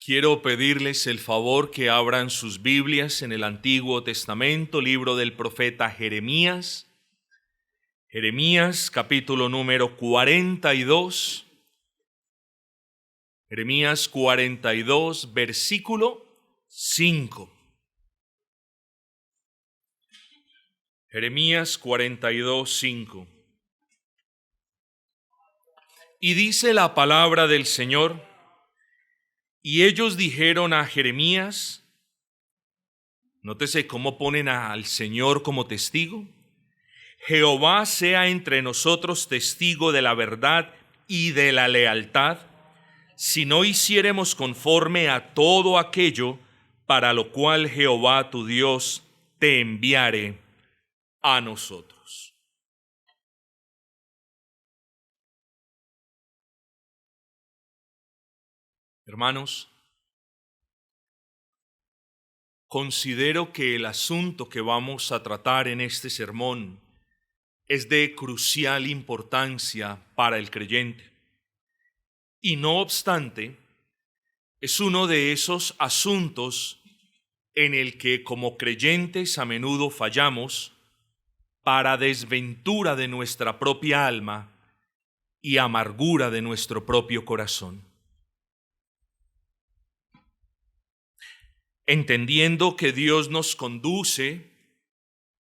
Quiero pedirles el favor que abran sus Biblias en el Antiguo Testamento, libro del profeta Jeremías. Jeremías, capítulo número 42. Jeremías 42, versículo 5. Jeremías 42, 5. Y dice la palabra del Señor: y ellos dijeron a Jeremías, nótese cómo ponen al Señor como testigo: Jehová sea entre nosotros testigo de la verdad y de la lealtad, si no hiciéremos conforme a todo aquello para lo cual Jehová tu Dios te enviare a nosotros. Hermanos, considero que el asunto que vamos a tratar en este sermón es de crucial importancia para el creyente. Y no obstante, es uno de esos asuntos en el que como creyentes a menudo fallamos para desventura de nuestra propia alma y amargura de nuestro propio corazón. Entendiendo que Dios nos conduce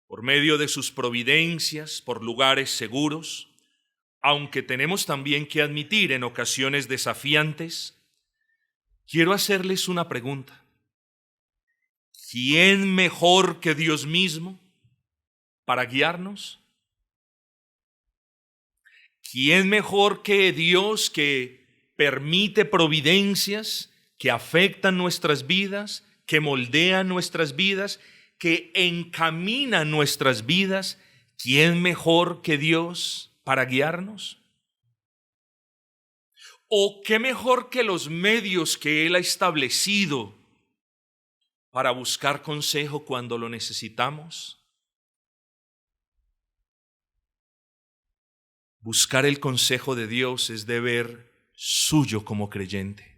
por medio de sus providencias por lugares seguros, aunque tenemos también que admitir en ocasiones desafiantes, quiero hacerles una pregunta. ¿Quién mejor que Dios mismo para guiarnos? ¿Quién mejor que Dios que permite providencias que afectan nuestras vidas, que moldean nuestras vidas, que encaminan nuestras vidas? ¿Quién mejor que Dios para guiarnos? ¿O qué mejor que los medios que Él ha establecido para buscar consejo cuando lo necesitamos? Buscar el consejo de Dios es deber suyo como creyente,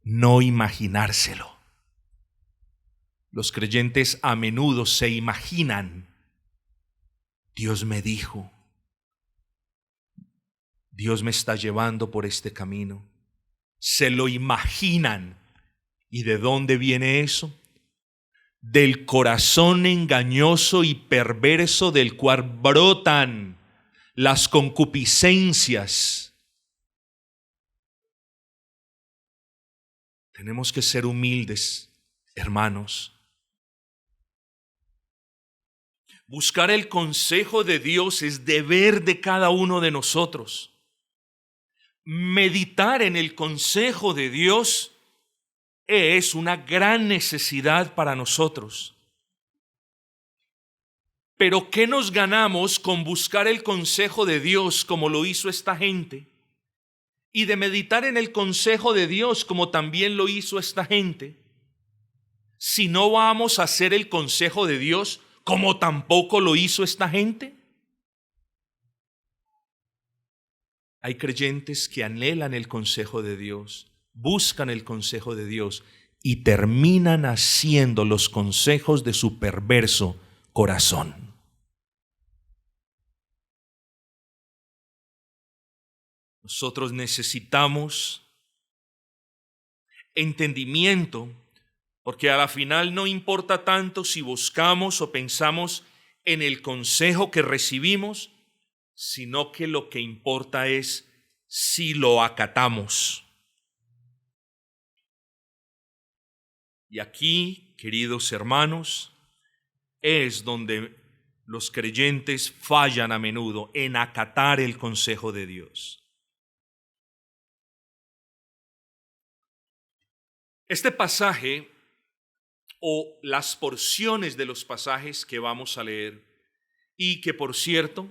no imaginárselo. Los creyentes a menudo se imaginan: Dios me dijo, Dios me está llevando por este camino. Se lo imaginan. ¿Y de dónde viene eso? Del corazón engañoso y perverso del cual brotan las concupiscencias. Tenemos que ser humildes, hermanos. Buscar el consejo de Dios es deber de cada uno de nosotros. Meditar en el consejo de Dios es una gran necesidad para nosotros. Pero ¿qué nos ganamos con buscar el consejo de Dios como lo hizo esta gente? Y de meditar en el consejo de Dios como también lo hizo esta gente, si no vamos a hacer el consejo de Dios como tampoco lo hizo esta gente. Hay creyentes que anhelan el consejo de Dios, buscan el consejo de Dios y terminan haciendo los consejos de su perverso corazón. Nosotros necesitamos entendimiento, porque a la final no importa tanto si buscamos o pensamos en el consejo que recibimos, sino que lo que importa es si lo acatamos. Y aquí, queridos hermanos, es donde los creyentes fallan a menudo, en acatar el consejo de Dios. Este pasaje, o las porciones de los pasajes que vamos a leer, y que por cierto,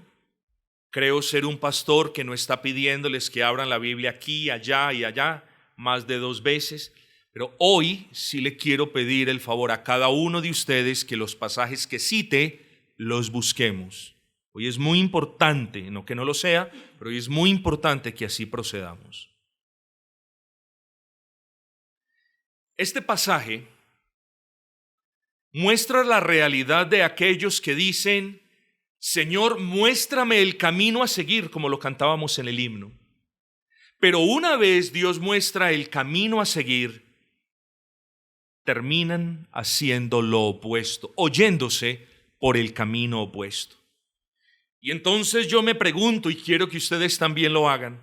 creo ser un pastor que no está pidiéndoles que abran la Biblia aquí, allá y allá más de 2 veces, pero hoy sí le quiero pedir el favor a cada uno de ustedes que los pasajes que cite los busquemos. Hoy es muy importante, no que no lo sea, pero hoy es muy importante que así procedamos. Este pasaje muestra la realidad de aquellos que dicen: Señor, muéstrame el camino a seguir, como lo cantábamos en el himno. Pero una vez Dios muestra el camino a seguir, terminan haciendo lo opuesto, oyéndose por el camino opuesto. Y entonces yo me pregunto, y quiero que ustedes también lo hagan,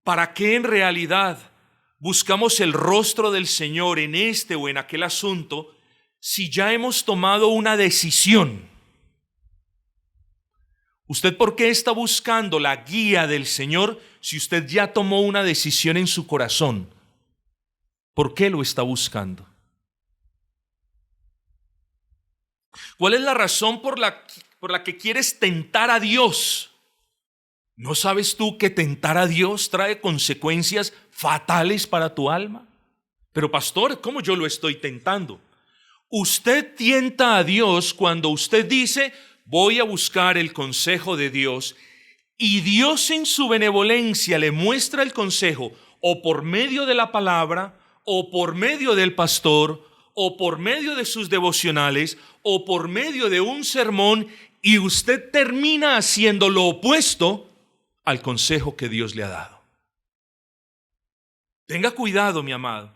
¿para qué en realidad buscamos el rostro del Señor en este o en aquel asunto si ya hemos tomado una decisión? ¿Usted por qué está buscando la guía del Señor si usted ya tomó una decisión en su corazón? ¿Por qué lo está buscando? ¿Cuál es la razón por la que quieres tentar a Dios? ¿No sabes tú que tentar a Dios trae consecuencias fatales para tu alma? Pero pastor, ¿cómo yo lo estoy tentando? Usted tienta a Dios cuando usted dice: voy a buscar el consejo de Dios, y Dios en su benevolencia le muestra el consejo o por medio de la palabra, o por medio del pastor, o por medio de sus devocionales, o por medio de un sermón, y usted termina haciendo lo opuesto al consejo que Dios le ha dado. Tenga cuidado, mi amado,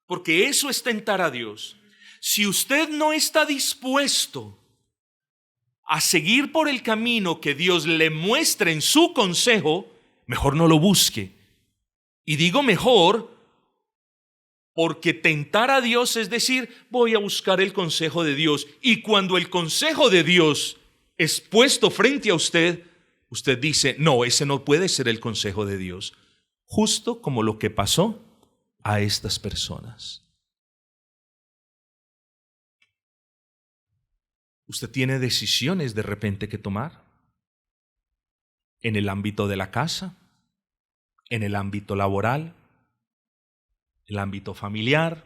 porque eso es tentar a Dios. Si usted no está dispuesto a seguir por el camino que Dios le muestra en su consejo, mejor no lo busque. Y digo mejor porque tentar a Dios es decir: voy a buscar el consejo de Dios. Y cuando el consejo de Dios es puesto frente a usted, usted dice: no, ese no puede ser el consejo de Dios. Justo como lo que pasó a estas personas. Usted tiene decisiones de repente que tomar en el ámbito de la casa, en el ámbito laboral, el ámbito familiar.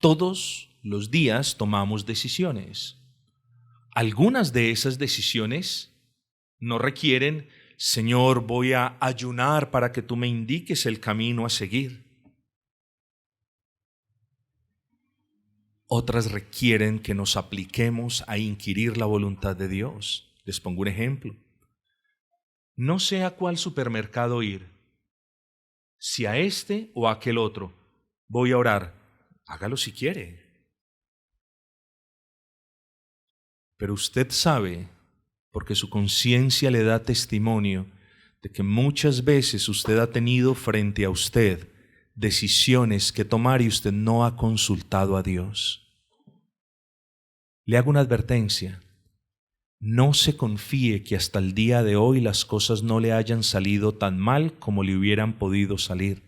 Todos los días tomamos decisiones. Algunas de esas decisiones no requieren: Señor, voy a ayunar para que tú me indiques el camino a seguir. Otras requieren que nos apliquemos a inquirir la voluntad de Dios. Les pongo un ejemplo. No sé a cuál supermercado ir, si a este o a aquel otro. Voy a orar. Hágalo si quiere. Pero usted sabe, porque su conciencia le da testimonio, de que muchas veces usted ha tenido frente a usted decisiones que tomar y usted no ha consultado a Dios. Le hago una advertencia: no se confíe que hasta el día de hoy las cosas no le hayan salido tan mal como le hubieran podido salir.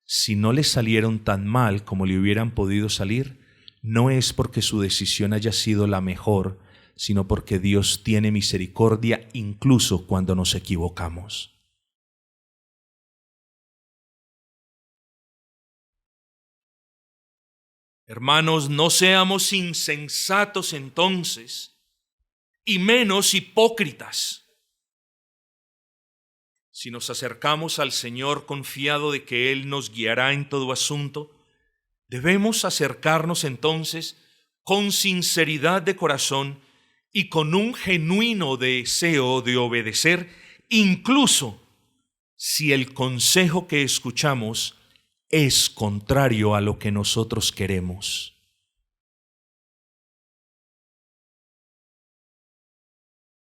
Si no le salieron tan mal como le hubieran podido salir, no es porque su decisión haya sido la mejor, sino porque Dios tiene misericordia incluso cuando nos equivocamos. Hermanos, no seamos insensatos entonces, y menos hipócritas. Si nos acercamos al Señor confiado de que Él nos guiará en todo asunto, debemos acercarnos entonces con sinceridad de corazón y con un genuino deseo de obedecer, incluso si el consejo que escuchamos es contrario a lo que nosotros queremos.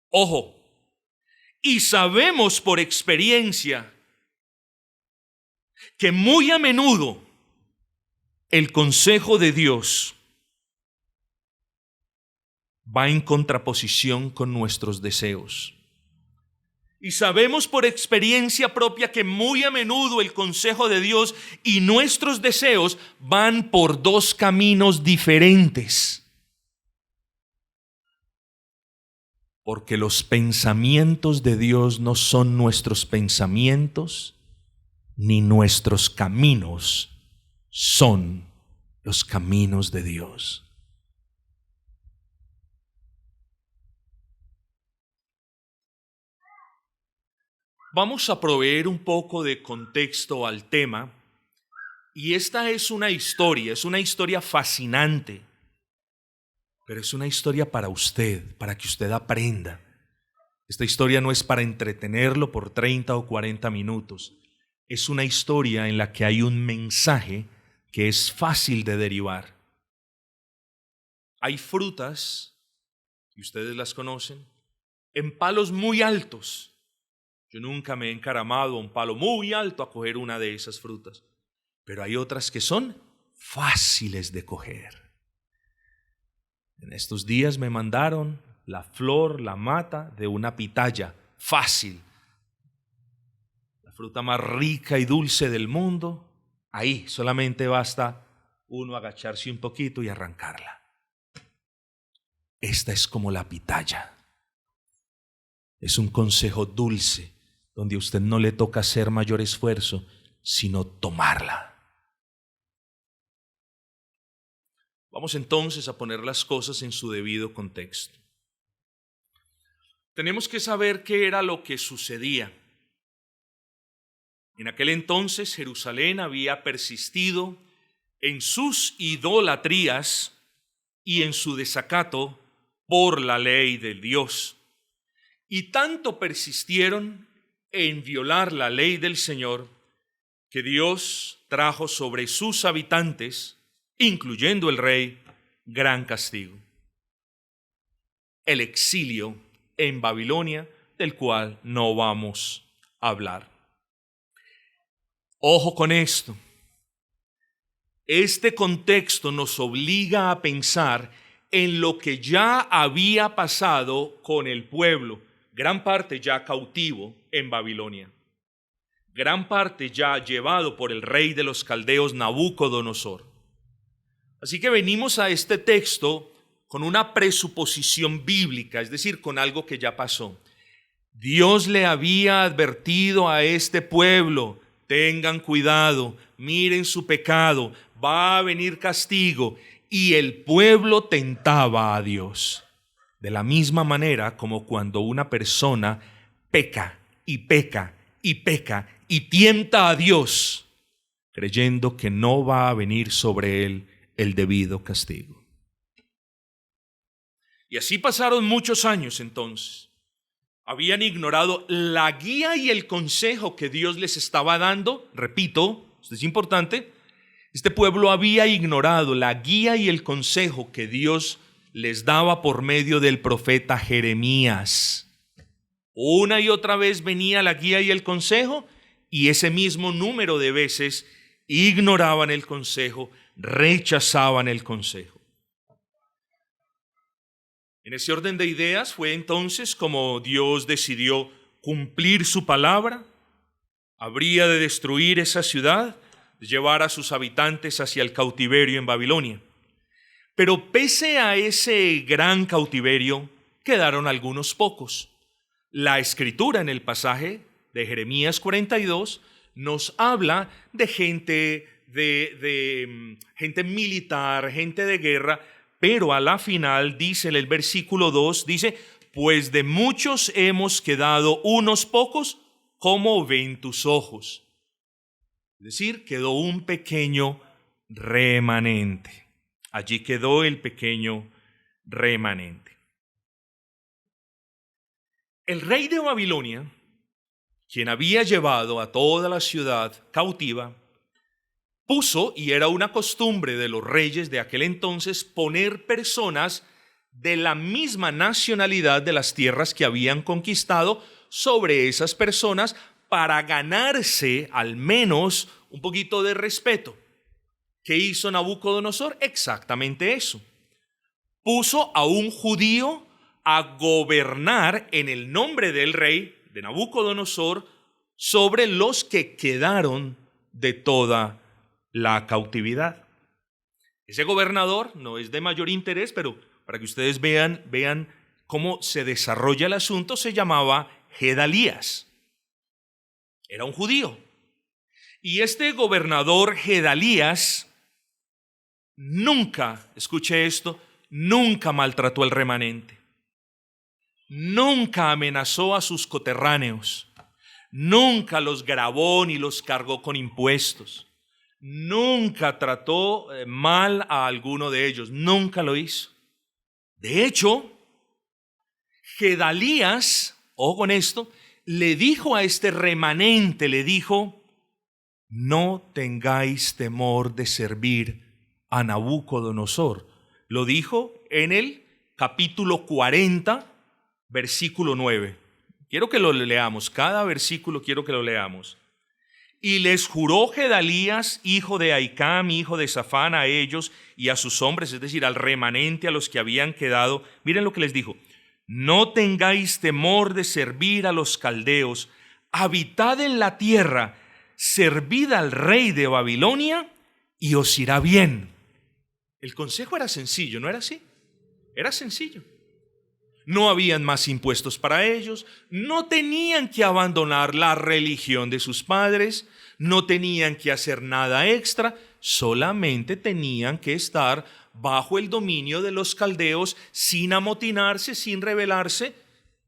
Ojo, y sabemos por experiencia que muy a menudo el consejo de Dios va en contraposición con nuestros deseos. Y sabemos por experiencia propia que muy a menudo el consejo de Dios y nuestros deseos van por dos caminos diferentes. Porque los pensamientos de Dios no son nuestros pensamientos, ni nuestros caminos son los caminos de Dios. Vamos a proveer un poco de contexto al tema Y esta es una historia fascinante, pero es una historia para usted, para que usted aprenda. Esta historia no es para entretenerlo por 30 o 40 minutos. Es una historia en la que hay un mensaje que es fácil de derivar. Hay frutas, y ustedes las conocen, en palos muy altos. Yo nunca me he encaramado a un palo muy alto a coger una de esas frutas, pero hay otras que son fáciles de coger. En estos días me mandaron la flor, la mata de una pitaya, fácil. La fruta más rica y dulce del mundo. Ahí solamente basta uno agacharse un poquito y arrancarla. Esta es como la pitaya. Es un consejo dulce, donde a usted no le toca hacer mayor esfuerzo, sino tomarla. Vamos entonces a poner las cosas en su debido contexto. Tenemos que saber qué era lo que sucedía. En aquel entonces Jerusalén había persistido en sus idolatrías y en su desacato por la ley de Dios. Y tanto persistieron en violar la ley del Señor que Dios trajo sobre sus habitantes, incluyendo el rey, gran castigo. El exilio en Babilonia, del cual no vamos a hablar. Ojo con esto. Este contexto nos obliga a pensar en lo que ya había pasado con el pueblo, gran parte ya cautivo en Babilonia, gran parte ya llevado por el rey de los caldeos Nabucodonosor. Así que venimos a este texto con una presuposición bíblica, es decir, con algo que ya pasó. Dios le había advertido a este pueblo: tengan cuidado, miren su pecado, va a venir castigo. Y el pueblo tentaba a Dios. De la misma manera como cuando una persona peca y peca y peca y tienta a Dios, creyendo que no va a venir sobre él el debido castigo. Y así pasaron muchos años entonces. Habían ignorado la guía y el consejo que Dios les estaba dando. Repito, esto es importante. Este pueblo había ignorado la guía y el consejo que Dios les daba por medio del profeta Jeremías. Una y otra vez venía la guía y el consejo, y ese mismo número de veces ignoraban el consejo, rechazaban el consejo. En ese orden de ideas fue entonces como Dios decidió cumplir su palabra. Habría de destruir esa ciudad, de llevar a sus habitantes hacia el cautiverio en Babilonia. Pero pese a ese gran cautiverio, quedaron algunos pocos. La escritura en el pasaje de Jeremías 42 nos habla de gente gente militar, gente de guerra, pero a la final dice en el versículo 2, dice: pues de muchos hemos quedado unos pocos, como ven tus ojos. Es decir, quedó un pequeño remanente. Allí quedó el pequeño remanente. El rey de Babilonia, quien había llevado a toda la ciudad cautiva, puso, y era una costumbre de los reyes de aquel entonces, poner personas de la misma nacionalidad de las tierras que habían conquistado sobre esas personas para ganarse al menos un poquito de respeto. ¿Qué hizo Nabucodonosor? Exactamente eso. Puso a un judío a gobernar en el nombre del rey de Nabucodonosor sobre los que quedaron de toda la cautividad. Ese gobernador no es de mayor interés, pero para que ustedes vean cómo se desarrolla el asunto, se llamaba Gedalías. Era un judío. Y este gobernador Gedalías nunca, escuche esto, nunca maltrató al remanente. Nunca amenazó a sus coterráneos. Nunca los gravó ni los cargó con impuestos. nunca trató mal a alguno de ellos, nunca lo hizo. De hecho, Gedalías, ojo con esto, le dijo a este remanente, le dijo: no tengáis temor de servir a Nabucodonosor. Lo dijo en el capítulo 40, versículo 9. Quiero que lo leamos, cada versículo quiero que lo leamos. Y les juró Gedalías, hijo de Ahicam, hijo de Safán, a ellos y a sus hombres, es decir, al remanente, a los que habían quedado. Miren lo que les dijo: no tengáis temor de servir a los caldeos, habitad en la tierra, servid al rey de Babilonia y os irá bien. El consejo era sencillo, ¿no era así? Era sencillo. No habían más impuestos para ellos, no tenían que abandonar la religión de sus padres, no tenían que hacer nada extra, solamente tenían que estar bajo el dominio de los caldeos sin amotinarse, sin rebelarse.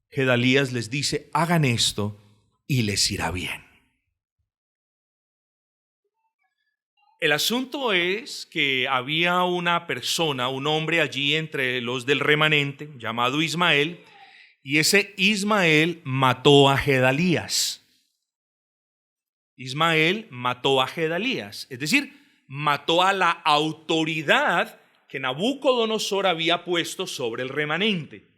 Gedalías les dice: hagan esto y les irá bien. El asunto es que había una persona, un hombre allí entre los del remanente, llamado Ismael, y ese Ismael mató a Gedalías. Ismael mató a Gedalías, es decir, mató a la autoridad que Nabucodonosor había puesto sobre el remanente.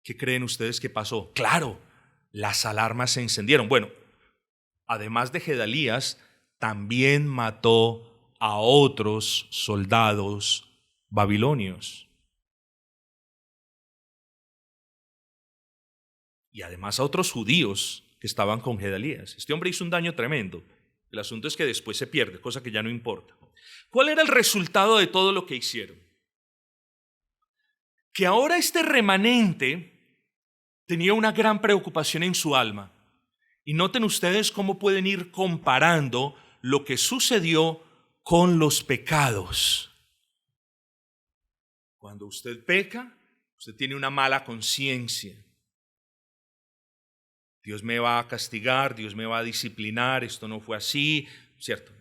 ¿Qué creen ustedes que pasó? Claro, las alarmas se encendieron. Bueno, además de Gedalías, también mató a otros soldados babilonios. Y además a otros judíos que estaban con Gedalías. Este hombre hizo un daño tremendo. El asunto es que después se pierde, cosa que ya no importa. ¿Cuál era el resultado de todo lo que hicieron? Que ahora este remanente tenía una gran preocupación en su alma. Y noten ustedes cómo pueden ir comparando lo que sucedió con los pecados. Cuando usted peca, usted tiene una mala conciencia. Dios me va a castigar, Dios me va a disciplinar, esto no fue así, ¿cierto?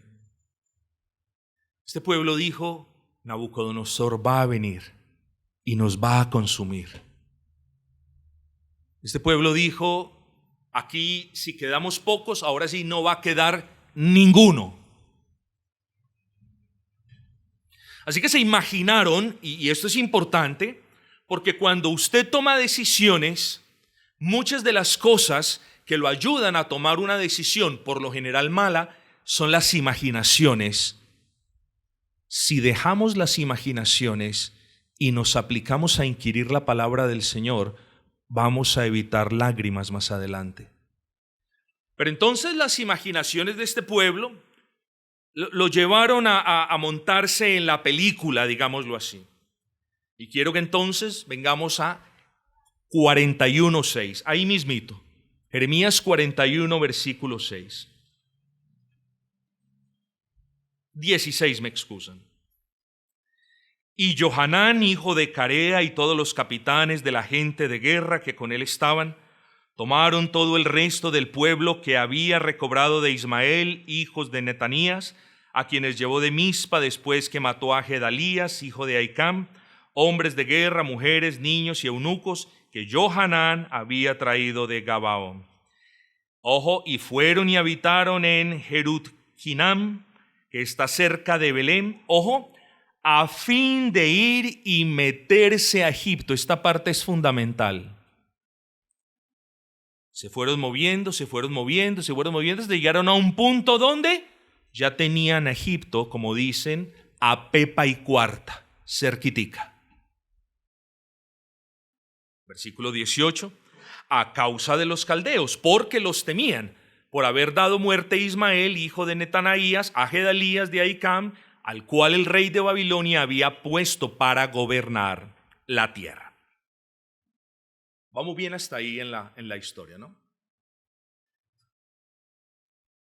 Este pueblo dijo: Nabucodonosor va a venir y nos va a consumir. Este pueblo dijo: aquí si quedamos pocos, ahora sí no va a quedar ninguno. Así que se imaginaron, y esto es importante, porque cuando usted toma decisiones, muchas de las cosas que lo ayudan a tomar una decisión, por lo general mala, son las imaginaciones. Si dejamos las imaginaciones y nos aplicamos a inquirir la palabra del Señor, vamos a evitar lágrimas más adelante. Pero entonces las imaginaciones de este pueblo lo llevaron a montarse en la película, digámoslo así. Y quiero que entonces vengamos a 41:6, ahí mismito. Jeremías 41, versículo 6. 16, me excusan. Y Johanán, hijo de Carea, y todos los capitanes de la gente de guerra que con él estaban, tomaron todo el resto del pueblo que había recobrado de Ismael, hijos de Netanías, a quienes llevó de Mizpa después que mató a Gedalías, hijo de Ahicam, hombres de guerra, mujeres, niños y eunucos, que Johanán había traído de Gabaón. Ojo, y fueron y habitaron en Jerut-Jinam, que está cerca de Belén, ojo, a fin de ir y meterse a Egipto. Esta parte es fundamental. Se fueron moviendo, hasta llegaron a un punto donde ya tenían a Egipto, como dicen, a pepa y cuarta, cerquitica. Versículo 18, a causa de los caldeos, porque los temían, por haber dado muerte a Ismael, hijo de Netanaías, a Gedalías de Ahicam, al cual el rey de Babilonia había puesto para gobernar la tierra. Vamos bien hasta ahí en la historia, ¿no?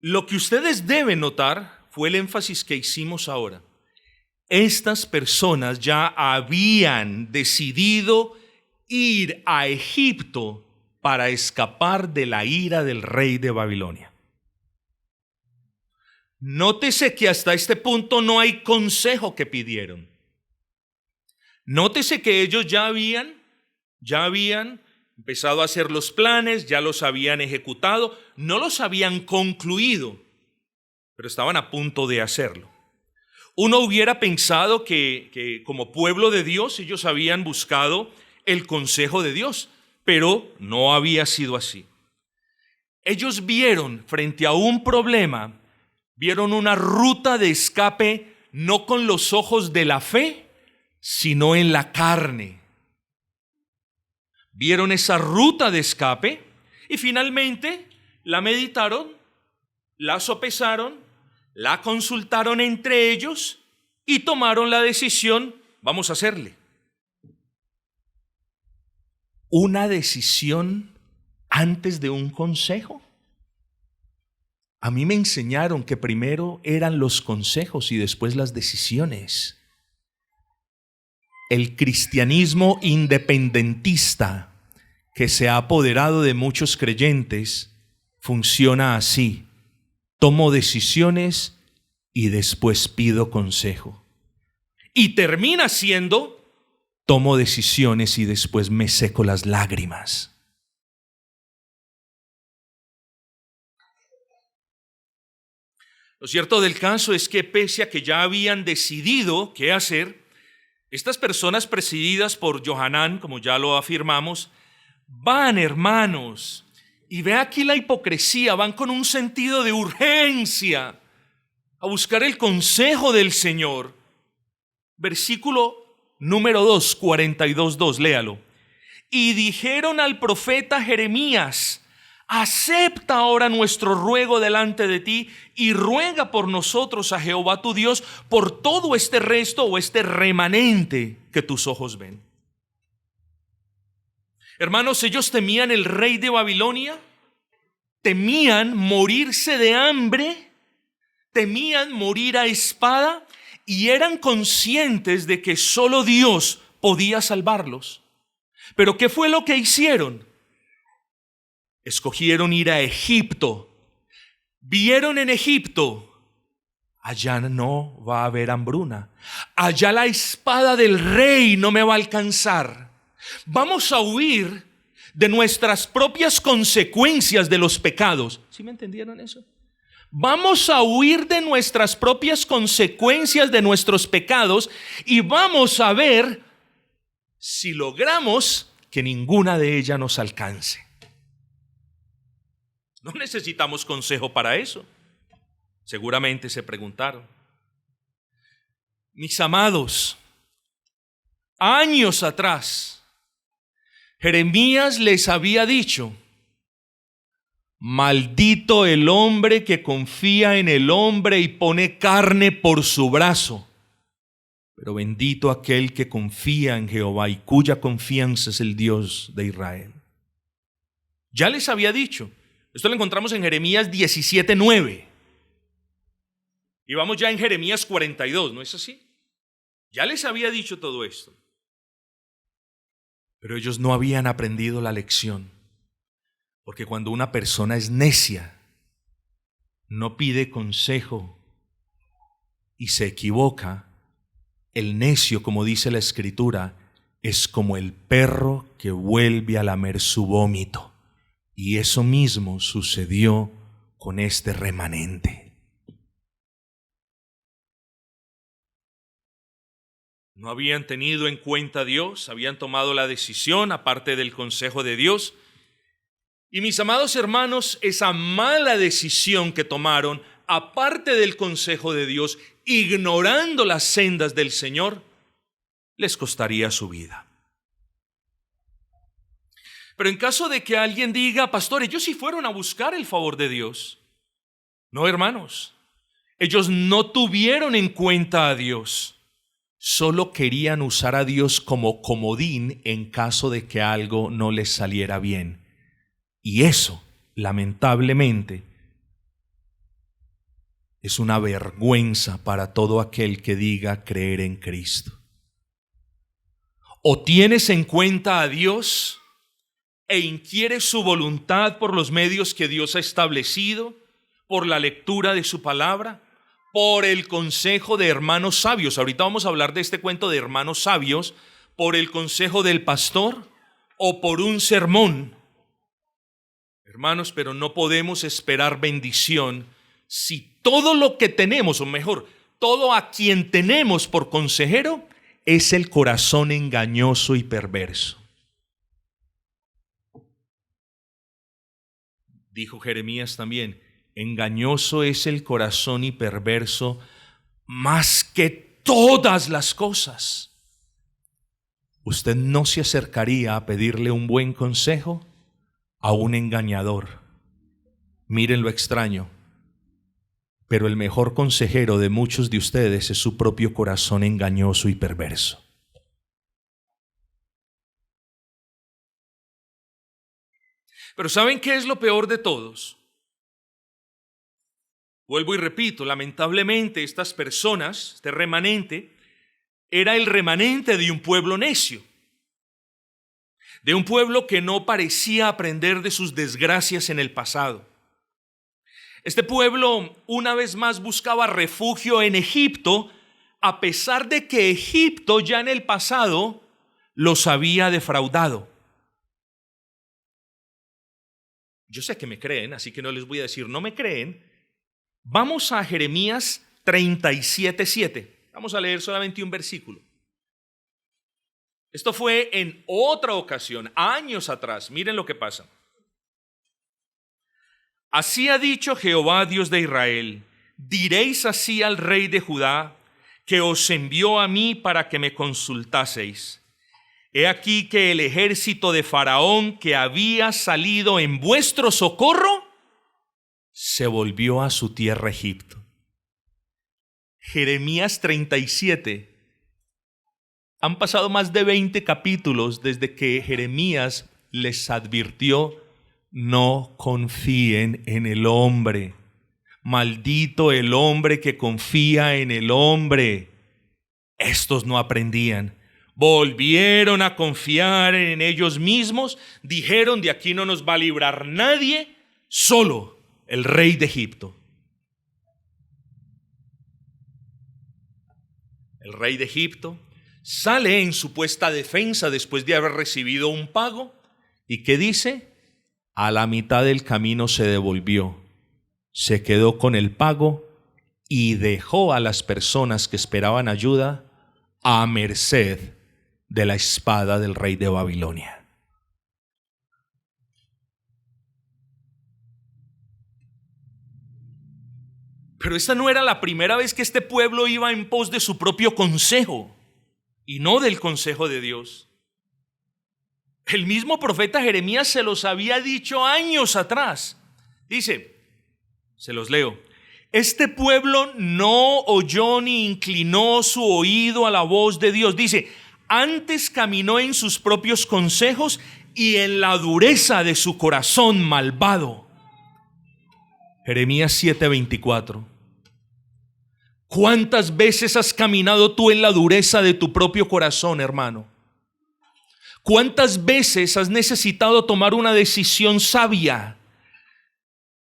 Lo que ustedes deben notar fue el énfasis que hicimos ahora. Estas personas ya habían decidido ir a Egipto para escapar de la ira del rey de Babilonia. Nótese que hasta este punto no hay consejo que pidieron. Nótese que ellos ya habían empezado a hacer los planes, ya los habían ejecutado, no los habían concluido, pero estaban a punto de hacerlo. Uno hubiera pensado que como pueblo de Dios ellos habían buscado el consejo de Dios, pero no había sido así. Ellos vieron frente a un problema, vieron una ruta de escape no con los ojos de la fe, sino en la carne. Vieron esa ruta de escape y finalmente la meditaron, la sopesaron, la consultaron entre ellos y tomaron la decisión: vamos a hacerle. ¿Una decisión antes de un consejo? A mí me enseñaron que primero eran los consejos y después las decisiones. El cristianismo independentista que se ha apoderado de muchos creyentes funciona así: tomo decisiones y después pido consejo. Y termina siendo: tomo decisiones y después me seco las lágrimas. Lo cierto del caso es que pese a que ya habían decidido qué hacer, estas personas presididas por Johanán, como ya lo afirmamos, van, hermanos, y ve aquí la hipocresía, van con un sentido de urgencia a buscar el consejo del Señor. Versículo número 2, 42:2, léalo. Y dijeron al profeta Jeremías: acepta ahora nuestro ruego delante de ti y ruega por nosotros a Jehová tu Dios por todo este resto o este remanente que tus ojos ven. Hermanos, ellos temían el rey de Babilonia, temían morirse de hambre, temían morir a espada y eran conscientes de que solo Dios podía salvarlos. Pero ¿qué fue lo que hicieron? Escogieron ir a Egipto. Vieron en Egipto: allá no va a haber hambruna, allá la espada del rey no me va a alcanzar. Vamos a huir de nuestras propias consecuencias de los pecados. ¿Sí me entendieron eso? Vamos a huir de nuestras propias consecuencias de nuestros pecados y vamos a ver si logramos que ninguna de ellas nos alcance. No necesitamos consejo para eso. Seguramente se preguntaron. Mis amados, años atrás, Jeremías les había dicho: maldito el hombre que confía en el hombre y pone carne por su brazo, pero bendito aquel que confía en Jehová y cuya confianza es el Dios de Israel. Ya les había dicho. Esto lo encontramos en Jeremías 17:9. Y vamos ya en Jeremías 42, ¿no es así? Ya les había dicho todo esto. Pero ellos no habían aprendido la lección. Porque cuando una persona es necia, no pide consejo y se equivoca, el necio, como dice la Escritura, es como el perro que vuelve a lamer su vómito. Y eso mismo sucedió con este remanente. No habían tenido en cuenta a Dios, habían tomado la decisión aparte del consejo de Dios. Y mis amados hermanos, esa mala decisión que tomaron aparte del consejo de Dios, ignorando las sendas del Señor, les costaría su vida. Pero en caso de que alguien diga: pastor, ellos sí fueron a buscar el favor de Dios. No, hermanos, ellos no tuvieron en cuenta a Dios. Solo querían usar a Dios como comodín en caso de que algo no les saliera bien. Y eso, lamentablemente, es una vergüenza para todo aquel que diga creer en Cristo. O tienes en cuenta a Dios e inquieres su voluntad por los medios que Dios ha establecido, por la lectura de su palabra, por el consejo de hermanos sabios. Ahorita vamos a hablar de este cuento de hermanos sabios, por el consejo del pastor o por un sermón. Hermanos, pero no podemos esperar bendición si todo lo que tenemos, o mejor, todo a quien tenemos por consejero es el corazón engañoso y perverso. Dijo Jeremías también, engañoso es el corazón y perverso más que todas las cosas. ¿Usted no se acercaría a pedirle un buen consejo a un engañador? Miren lo extraño, pero el mejor consejero de muchos de ustedes es su propio corazón engañoso y perverso. Pero ¿saben qué es lo peor de todos? Vuelvo y repito, lamentablemente estas personas, este remanente, era el remanente de un pueblo necio, de un pueblo que no parecía aprender de sus desgracias en el pasado. Este pueblo una vez más buscaba refugio en Egipto, a pesar de que Egipto ya en el pasado los había defraudado. Yo sé que me creen, así que no les voy a decir no me creen. Vamos a Jeremías 37:7. Vamos a leer solamente un versículo. Esto fue en otra ocasión, años atrás. Miren lo que pasa. Así ha dicho Jehová, Dios de Israel: diréis así al rey de Judá, que os envió a mí para que me consultaseis. He aquí que el ejército de Faraón que había salido en vuestro socorro se volvió a su tierra Egipto. Jeremías 37. Han pasado más de 20 capítulos desde que Jeremías les advirtió: no confíen en el hombre. Maldito el hombre que confía en el hombre. Estos no aprendían. Volvieron a confiar en ellos mismos. Dijeron: de aquí no nos va a librar nadie, solo el rey de Egipto. El rey de Egipto sale en supuesta defensa después de haber recibido un pago. ¿Y qué dice? A la mitad del camino se devolvió, se quedó con el pago y dejó a las personas que esperaban ayuda a merced de la espada del rey de Babilonia. Pero esta no era la primera vez que este pueblo iba en pos de su propio consejo y no del consejo de Dios. El mismo profeta Jeremías se los había dicho años atrás. Dice, se los leo: este pueblo no oyó ni inclinó su oído a la voz de Dios. Dice, antes caminó en sus propios consejos y en la dureza de su corazón malvado. Jeremías 7:24. ¿Cuántas veces has caminado tú en la dureza de tu propio corazón, hermano? ¿Cuántas veces has necesitado tomar una decisión sabia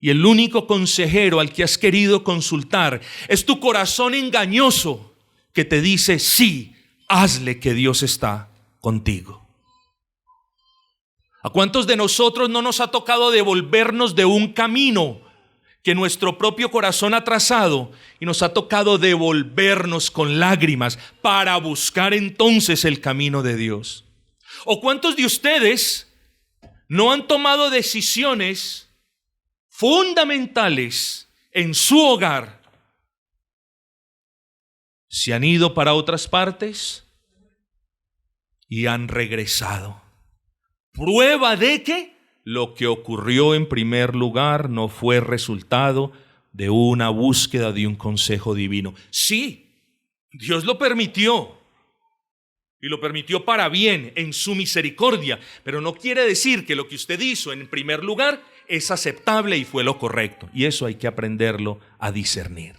y el único consejero al que has querido consultar es tu corazón engañoso que te dice: sí, hazle, que Dios está contigo? ¿A cuántos de nosotros no nos ha tocado devolvernos de un camino que nuestro propio corazón ha trazado y nos ha tocado devolvernos con lágrimas para buscar entonces el camino de Dios? ¿O cuántos de ustedes no han tomado decisiones fundamentales en su hogar? Se han ido para otras partes y han regresado. Prueba de que lo que ocurrió en primer lugar no fue resultado de una búsqueda de un consejo divino. Sí, Dios lo permitió. Y lo permitió para bien, en su misericordia. Pero no quiere decir que lo que usted hizo en primer lugar es aceptable y fue lo correcto. Y eso hay que aprenderlo a discernir.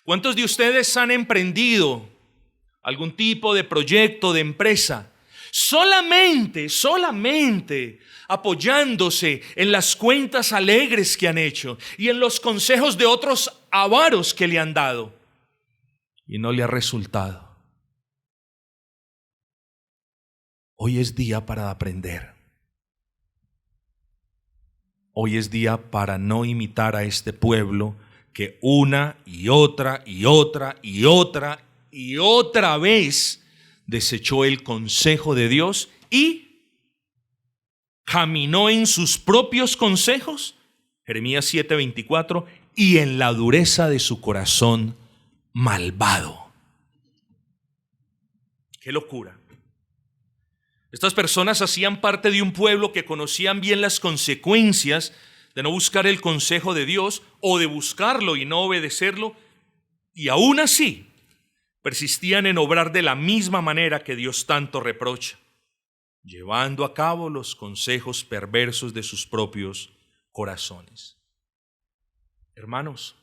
¿Cuántos de ustedes han emprendido algún tipo de proyecto, de empresa, solamente apoyándose en las cuentas alegres que han hecho y en los consejos de otros avaros que le han dado y no le ha resultado. Hoy es día para aprender. Hoy es día para no imitar a este pueblo que una y otra y otra y otra y otra vez desechó el consejo de Dios y caminó en sus propios consejos, Jeremías 7:24, y en la dureza de su corazón malvado. ¡Qué locura! Estas personas hacían parte de un pueblo que conocían bien las consecuencias de no buscar el consejo de Dios o de buscarlo y no obedecerlo, y aún así persistían en obrar de la misma manera que Dios tanto reprocha, llevando a cabo los consejos perversos de sus propios corazones. Hermanos,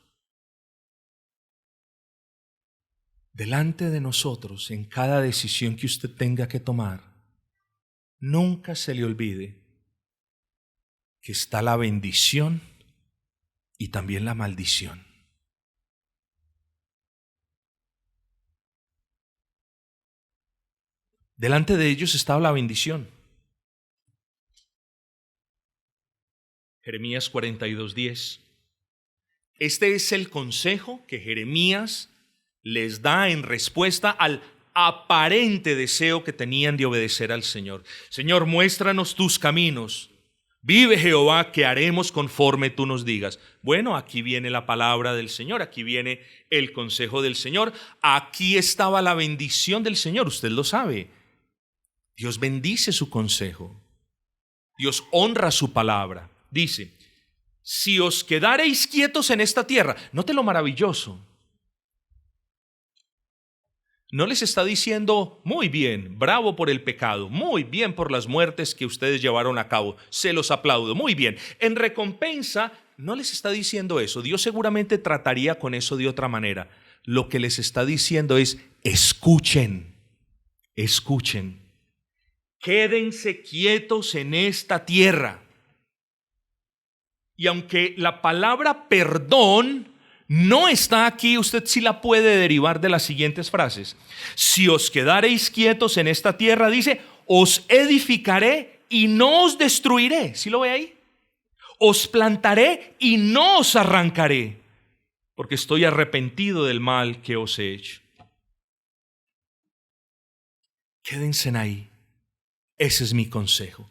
delante de nosotros, en cada decisión que usted tenga que tomar, nunca se le olvide que está la bendición y también la maldición. Delante de ellos estaba la bendición. Jeremías 42:10. Este es el consejo que Jeremías les da en respuesta al aparente deseo que tenían de obedecer al Señor. Señor, muéstranos tus caminos. Vive Jehová, que haremos conforme tú nos digas. Bueno, aquí viene la palabra del Señor, aquí viene el consejo del Señor. Aquí estaba la bendición del Señor, usted lo sabe. Dios bendice su consejo. Dios honra su palabra. Dice, si os quedareis quietos en esta tierra, note lo maravilloso. No les está diciendo, muy bien, bravo por el pecado, muy bien por las muertes que ustedes llevaron a cabo, se los aplaudo, muy bien. En recompensa, no les está diciendo eso. Dios seguramente trataría con eso de otra manera. Lo que les está diciendo es, escuchen, escuchen. Quédense quietos en esta tierra. Y aunque la palabra perdón no está aquí, usted sí la puede derivar de las siguientes frases. Si os quedareis quietos en esta tierra, dice, os edificaré y no os destruiré. ¿Sí lo ve ahí? Os plantaré y no os arrancaré, porque estoy arrepentido del mal que os he hecho. Quédense ahí. Ese es mi consejo.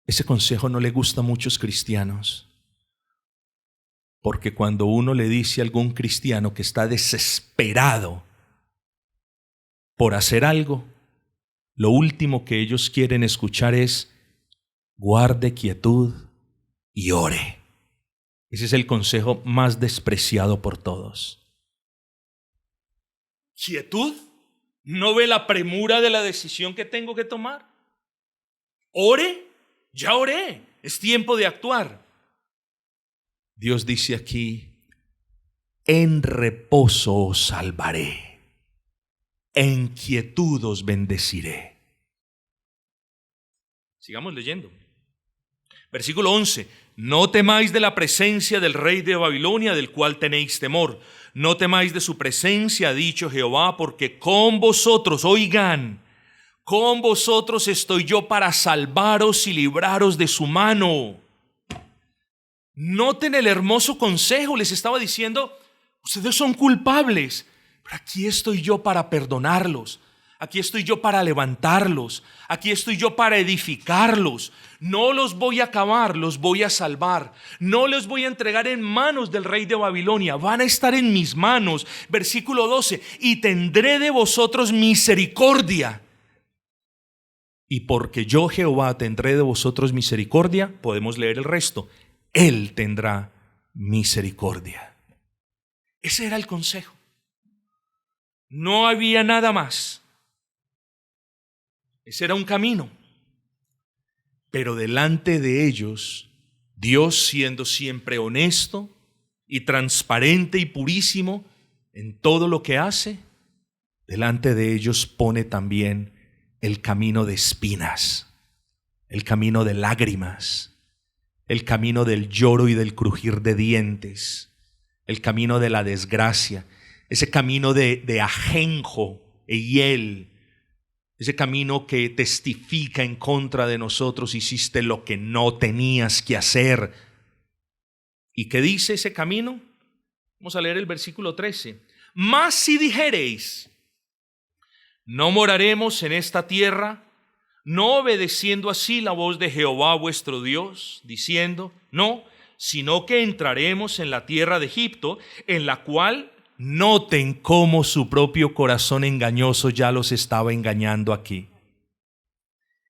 Ese consejo no le gusta a muchos cristianos, porque cuando uno le dice a algún cristiano que está desesperado por hacer algo, lo último que ellos quieren escuchar es, guarde quietud y ore. Ese es el consejo más despreciado por todos. ¿Quietud? ¿No ve la premura de la decisión que tengo que tomar? ¿Ore? Ya oré, es tiempo de actuar. Dios dice aquí, en reposo os salvaré, en quietud os bendeciré. Sigamos leyendo. Versículo 11, no temáis de la presencia del rey de Babilonia, del cual tenéis temor. No temáis de su presencia, ha dicho Jehová, porque con vosotros, oigan, con vosotros estoy yo para salvaros y libraros de su mano. Noten el hermoso consejo, les estaba diciendo, ustedes son culpables, pero aquí estoy yo para perdonarlos. Aquí estoy yo para levantarlos. Aquí estoy yo para edificarlos. No los voy a acabar, los voy a salvar. No los voy a entregar en manos del rey de Babilonia. Van a estar en mis manos. Versículo 12. Y tendré de vosotros misericordia. Y porque yo, Jehová, tendré de vosotros misericordia, podemos leer el resto. Él tendrá misericordia. Ese era el consejo. No había nada más. Ese era un camino. Pero delante de ellos, Dios, siendo siempre honesto y transparente y purísimo en todo lo que hace, delante de ellos pone también el camino de espinas, el camino de lágrimas, el camino del lloro y del crujir de dientes, el camino de la desgracia, ese camino de ajenjo e hiel, ese camino que testifica en contra de nosotros: hiciste lo que no tenías que hacer. ¿Y qué dice ese camino? Vamos a leer el versículo 13. Mas si dijereis: no moraremos en esta tierra, no obedeciendo así la voz de Jehová vuestro Dios, diciendo: no, sino que entraremos en la tierra de Egipto, en la cual... Noten cómo su propio corazón engañoso ya los estaba engañando aquí.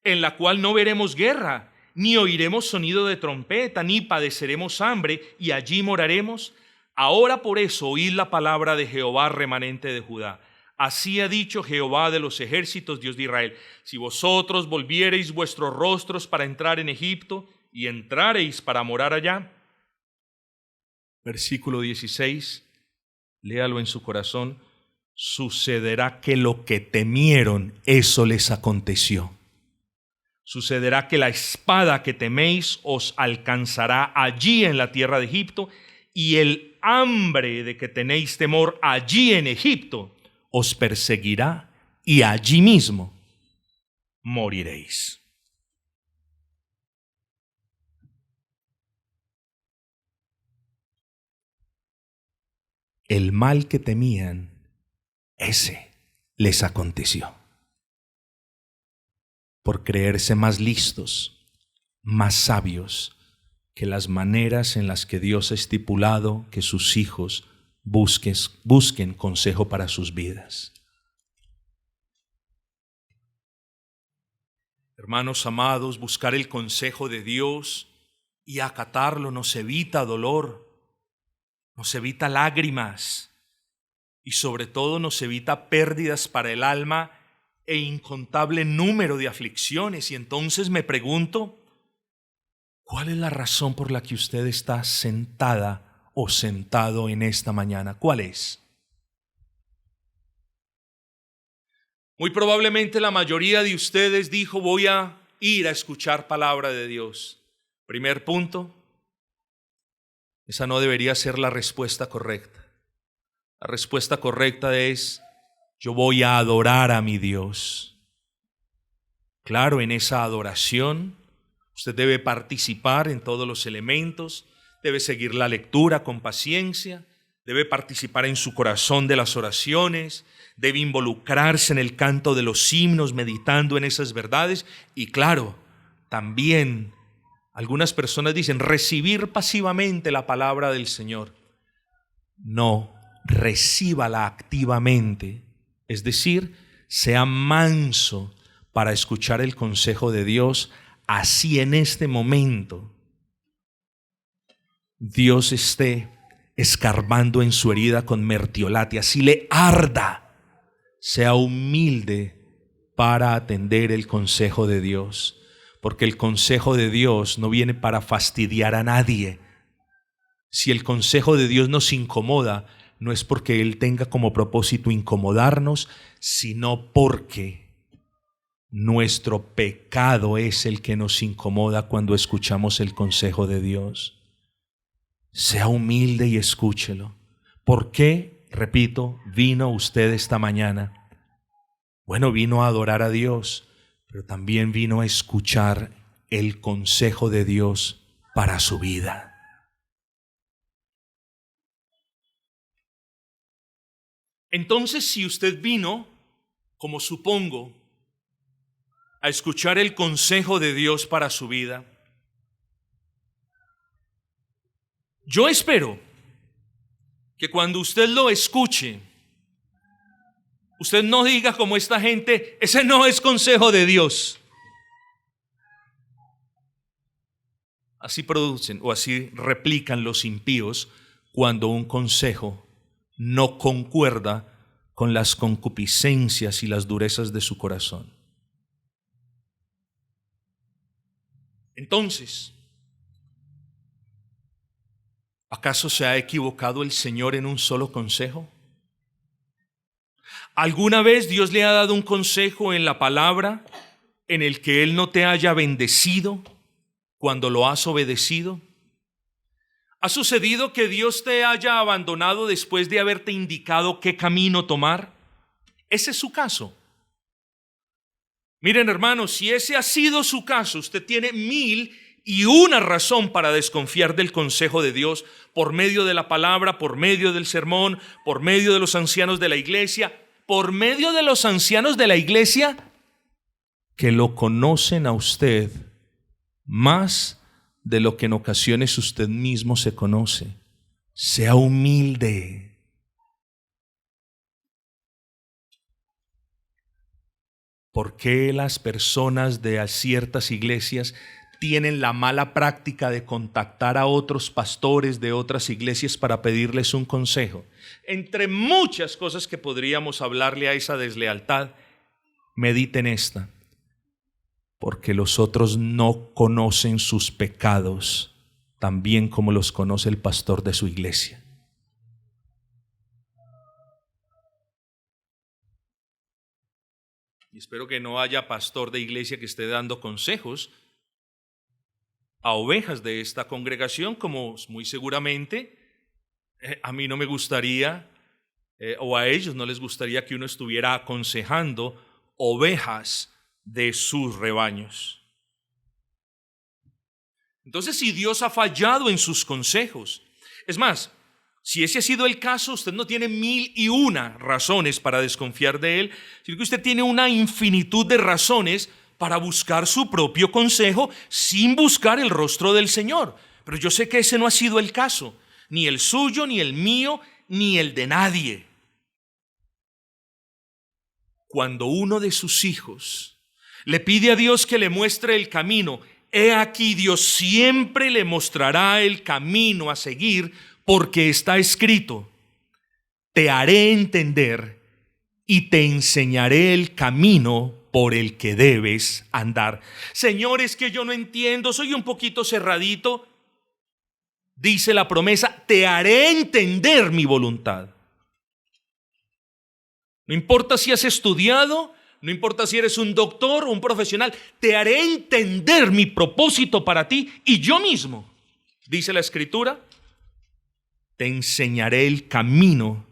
En la cual no veremos guerra, ni oiremos sonido de trompeta, ni padeceremos hambre, y allí moraremos. Ahora por eso oíd la palabra de Jehová, remanente de Judá. Así ha dicho Jehová de los ejércitos, Dios de Israel: si vosotros volviereis vuestros rostros para entrar en Egipto, y entrareis para morar allá. Versículo 16, léalo en su corazón: sucederá que lo que temieron, eso les aconteció. Sucederá que la espada que teméis os alcanzará allí en la tierra de Egipto, y el hambre de que tenéis temor allí en Egipto os perseguirá, y allí mismo moriréis. El mal que temían, ese les aconteció. Por creerse más listos, más sabios que las maneras en las que Dios ha estipulado que sus hijos busquen consejo para sus vidas. Hermanos amados, buscar el consejo de Dios y acatarlo nos evita dolor, nos evita lágrimas y sobre todo nos evita pérdidas para el alma e incontable número de aflicciones. Y entonces me pregunto, ¿cuál es la razón por la que usted está sentada o sentado en esta mañana? ¿Cuál es? Muy probablemente la mayoría de ustedes dijo: voy a ir a escuchar palabra de Dios. Primer punto, esa no debería ser la respuesta correcta. La respuesta correcta es: yo voy a adorar a mi Dios. Claro, en esa adoración usted debe participar en todos los elementos, debe seguir la lectura con paciencia, debe participar en su corazón de las oraciones, debe involucrarse en el canto de los himnos, meditando en esas verdades. Y claro, también algunas personas dicen recibir pasivamente la palabra del Señor. No, recíbala activamente, es decir, sea manso para escuchar el consejo de Dios. Así en este momento Dios esté escarbando en su herida con mertiolate, así le arda, sea humilde para atender el consejo de Dios, porque el consejo de Dios no viene para fastidiar a nadie. Si el consejo de Dios nos incomoda, no es porque Él tenga como propósito incomodarnos, sino porque nuestro pecado es el que nos incomoda cuando escuchamos el consejo de Dios. Sea humilde y escúchelo. ¿Por qué, repito, vino usted esta mañana? Bueno, vino a adorar a Dios, pero también vino a escuchar el consejo de Dios para su vida. Entonces, si usted vino, como supongo, a escuchar el consejo de Dios para su vida, yo espero que cuando usted lo escuche, usted no diga como esta gente: ese no es consejo de Dios. Así producen o así replican los impíos cuando un consejo no concuerda con las concupiscencias y las durezas de su corazón. Entonces, ¿acaso se ha equivocado el Señor en un solo consejo? ¿Alguna vez Dios le ha dado un consejo en la palabra en el que Él no te haya bendecido cuando lo has obedecido? ¿Ha sucedido que Dios te haya abandonado después de haberte indicado qué camino tomar? Ese es su caso. Miren, hermanos, si ese ha sido su caso, usted tiene 1001 razón para desconfiar del consejo de Dios por medio de la palabra, por medio del sermón, por medio de los ancianos de la iglesia, por medio de los ancianos de la iglesia que lo conocen a usted más de lo que en ocasiones usted mismo se conoce. Sea humilde. ¿Por qué las personas de ciertas iglesias tienen la mala práctica de contactar a otros pastores de otras iglesias para pedirles un consejo? Entre muchas cosas que podríamos hablarle a esa deslealtad, mediten esta: porque los otros no conocen sus pecados tan bien como los conoce el pastor de su iglesia. Y espero que no haya pastor de iglesia que esté dando consejos a ovejas de esta congregación, como muy seguramente a mí no me gustaría, o a ellos no les gustaría que uno estuviera aconsejando ovejas de sus rebaños. Entonces, si Dios ha fallado en sus consejos, es más, si ese ha sido el caso, usted no tiene 1001 razones para desconfiar de Él, sino que usted tiene una infinitud de razones para buscar su propio consejo sin buscar el rostro del Señor. Pero yo sé que ese no ha sido el caso, ni el suyo, ni el mío, ni el de nadie. Cuando uno de sus hijos le pide a Dios que le muestre el camino, he aquí Dios siempre le mostrará el camino a seguir, porque está escrito: te haré entender y te enseñaré el camino por el que debes andar. Señor, es que yo no entiendo, soy un poquito cerradito. Dice la promesa: te haré entender mi voluntad. No importa si has estudiado, no importa si eres un doctor o un profesional, te haré entender mi propósito para ti y yo mismo, dice la Escritura, te enseñaré el camino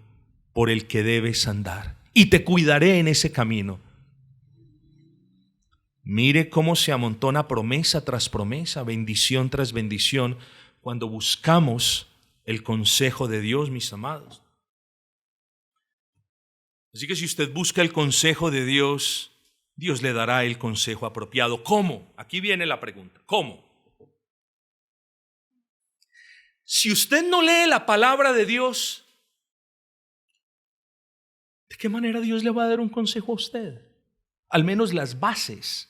por el que debes andar y te cuidaré en ese camino. Mire cómo se amontona promesa tras promesa, bendición tras bendición, cuando buscamos el consejo de Dios, mis amados. Así que si usted busca el consejo de Dios, Dios le dará el consejo apropiado. ¿Cómo? Aquí viene la pregunta. ¿Cómo? Si usted no lee la palabra de Dios, ¿de qué manera Dios le va a dar un consejo a usted? Al menos las bases.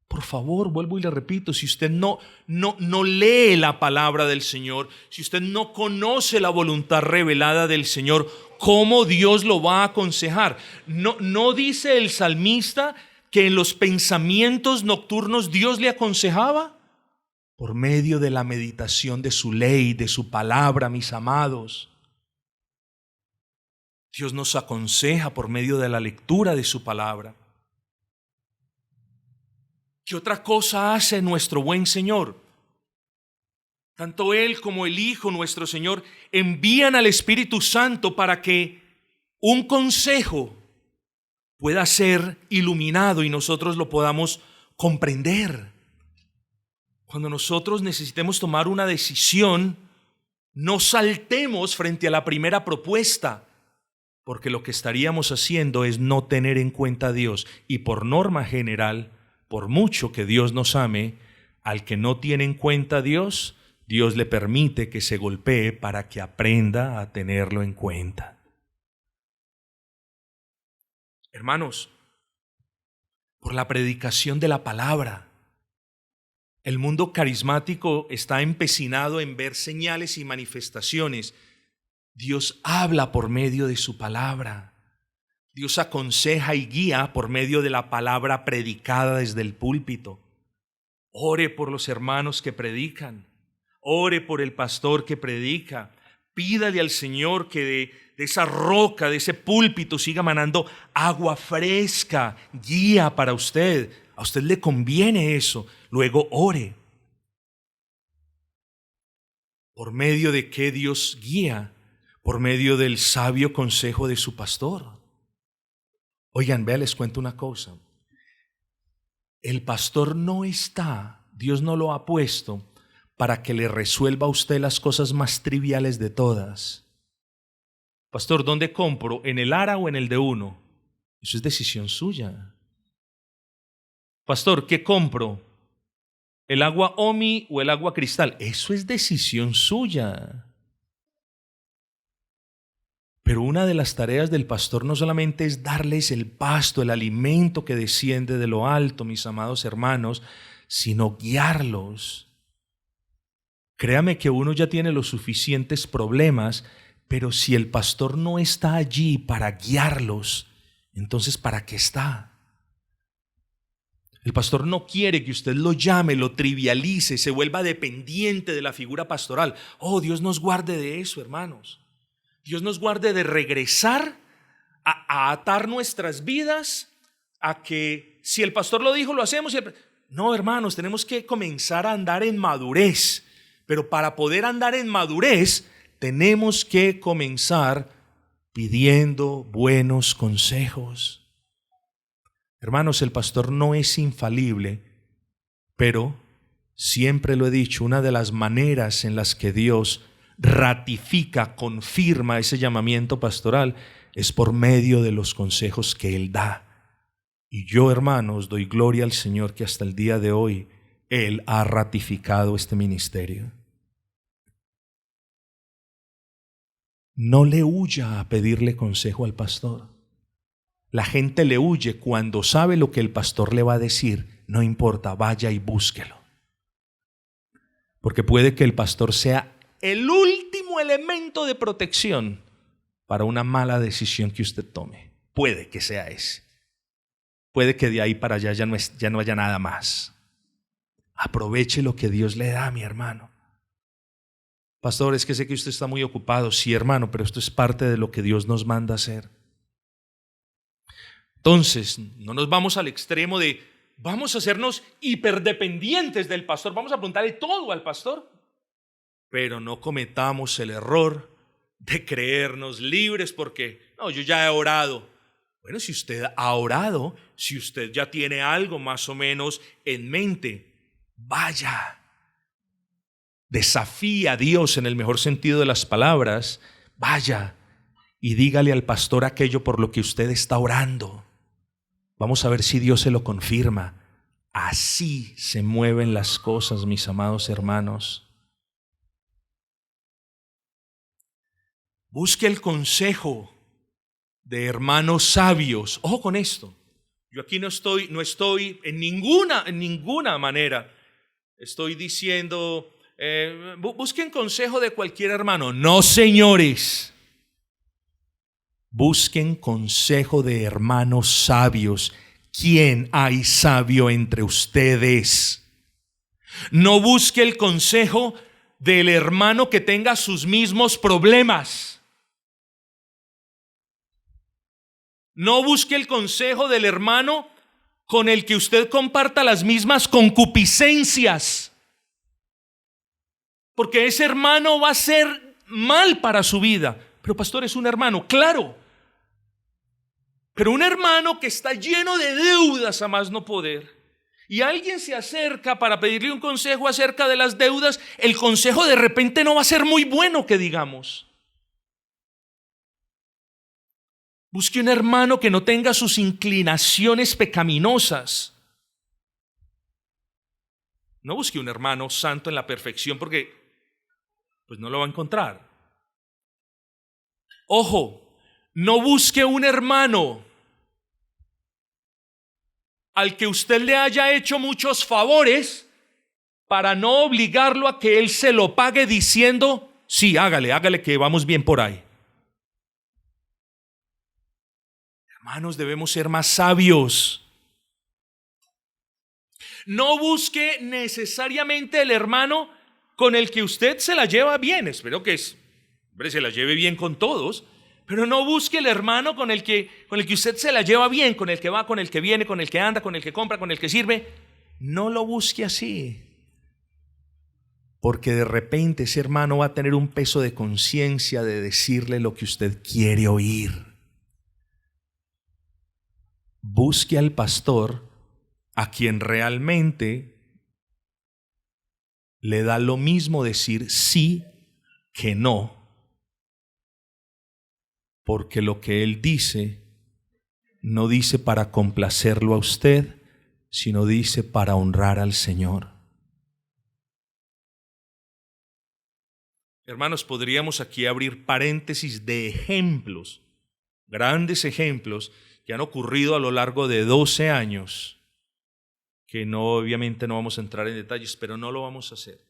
Por favor, vuelvo y le repito, si usted no lee la palabra del Señor, si usted no conoce la voluntad revelada del Señor, ¿cómo Dios lo va a aconsejar? No dice el salmista que en los pensamientos nocturnos Dios le aconsejaba. Por medio de la meditación de su ley, de su palabra, mis amados. Dios nos aconseja por medio de la lectura de su palabra. ¿Qué otra cosa hace nuestro buen Señor? Tanto Él como el Hijo, nuestro Señor, envían al Espíritu Santo para que un consejo pueda ser iluminado y nosotros lo podamos comprender. Cuando nosotros necesitemos tomar una decisión, no saltemos frente a la primera propuesta, porque lo que estaríamos haciendo es no tener en cuenta a Dios. Y por norma general, por mucho que Dios nos ame, al que no tiene en cuenta a Dios, Dios le permite que se golpee para que aprenda a tenerlo en cuenta. Hermanos, por la predicación de la palabra, el mundo carismático está empecinado en ver señales y manifestaciones. Dios habla por medio de su palabra. Dios aconseja y guía por medio de la palabra predicada desde el púlpito. Ore por los hermanos que predican. Ore por el pastor que predica. Pídale al Señor que de esa roca, de ese púlpito, siga manando agua fresca, guía para usted, a usted le conviene eso, luego ore. ¿Por medio de qué Dios guía? Por medio del sabio consejo de su pastor. Oigan, vea, les cuento una cosa. El pastor no está, Dios no lo ha puesto para que le resuelva a usted las cosas más triviales de todas. Pastor, ¿dónde compro? ¿En el ARA o en el D1? Eso es decisión suya. Pastor, ¿qué compro? ¿El agua Omi o el agua Cristal? Eso es decisión suya. Pero una de las tareas del pastor no solamente es darles el pasto, el alimento que desciende de lo alto, mis amados hermanos, sino guiarlos. Créame que uno ya tiene los suficientes problemas, pero si el pastor no está allí para guiarlos, entonces ¿para qué está? El pastor no quiere que usted lo llame, lo trivialice, se vuelva dependiente de la figura pastoral. Oh, Dios nos guarde de eso, hermanos. Dios nos guarde de regresar a atar nuestras vidas a que si el pastor lo dijo, lo hacemos. No, hermanos, tenemos que comenzar a andar en madurez. Pero para poder andar en madurez, tenemos que comenzar pidiendo buenos consejos. Hermanos, el pastor no es infalible, pero siempre lo he dicho, una de las maneras en las que Dios ratifica, confirma ese llamamiento pastoral es por medio de los consejos que Él da. Y yo, hermanos, doy gloria al Señor que hasta el día de hoy Él ha ratificado este ministerio. No le huya a pedirle consejo al pastor. La gente le huye cuando sabe lo que el pastor le va a decir. No importa, vaya y búsquelo. Porque puede que el pastor sea el último elemento de protección para una mala decisión que usted tome. Puede que sea ese. Puede que de ahí para allá ya no haya nada más. Aproveche lo que Dios le da, mi hermano. Pastor, es que sé que usted está muy ocupado. Sí, hermano, pero esto es parte de lo que Dios nos manda hacer. Entonces, no nos vamos al extremo de vamos a hacernos hiperdependientes del pastor, vamos a preguntarle todo al pastor. Pero no cometamos el error de creernos libres porque, no, yo ya he orado. Bueno, si usted ha orado, si usted ya tiene algo más o menos en mente, vaya. Desafía a Dios en el mejor sentido de las palabras, vaya y dígale al pastor aquello por lo que usted está orando. Vamos a ver si Dios se lo confirma. Así se mueven las cosas, mis amados hermanos. Busque el consejo de hermanos sabios. Ojo con esto. Yo aquí no estoy en ninguna manera. Estoy diciendo, busquen consejo de cualquier hermano. No, señores. Busquen consejo de hermanos sabios. ¿Quién hay sabio entre ustedes? No busque el consejo del hermano que tenga sus mismos problemas. No busque el consejo del hermano con el que usted comparta las mismas concupiscencias. Porque ese hermano va a ser mal para su vida. Pero pastor, es un hermano, claro. Pero un hermano que está lleno de deudas a más no poder, y alguien se acerca para pedirle un consejo acerca de las deudas, el consejo de repente no va a ser muy bueno, que digamos. Busque un hermano que no tenga sus inclinaciones pecaminosas. No busque un hermano santo en la perfección porque pues no lo va a encontrar. Ojo, no busque un hermano al que usted le haya hecho muchos favores para no obligarlo a que él se lo pague diciendo, sí, hágale que vamos bien por ahí. Hermanos, debemos ser más sabios. No busque necesariamente el hermano con el que usted se la lleva bien. Espero que se la lleve bien con todos, Pero no busque el hermano con el que usted se la lleva bien, con el que va, con el que viene, con el que anda, con el que compra, con el que sirve. No lo busque así. Porque de repente ese hermano va a tener un peso de conciencia de decirle lo que usted quiere oír. Busque al pastor a quien realmente le da lo mismo decir sí que no. Porque lo que él dice, no dice para complacerlo a usted, sino dice para honrar al Señor. Hermanos, podríamos aquí abrir paréntesis de ejemplos, grandes ejemplos que han ocurrido a lo largo de 12 años, que obviamente no vamos a entrar en detalles, pero no lo vamos a hacer.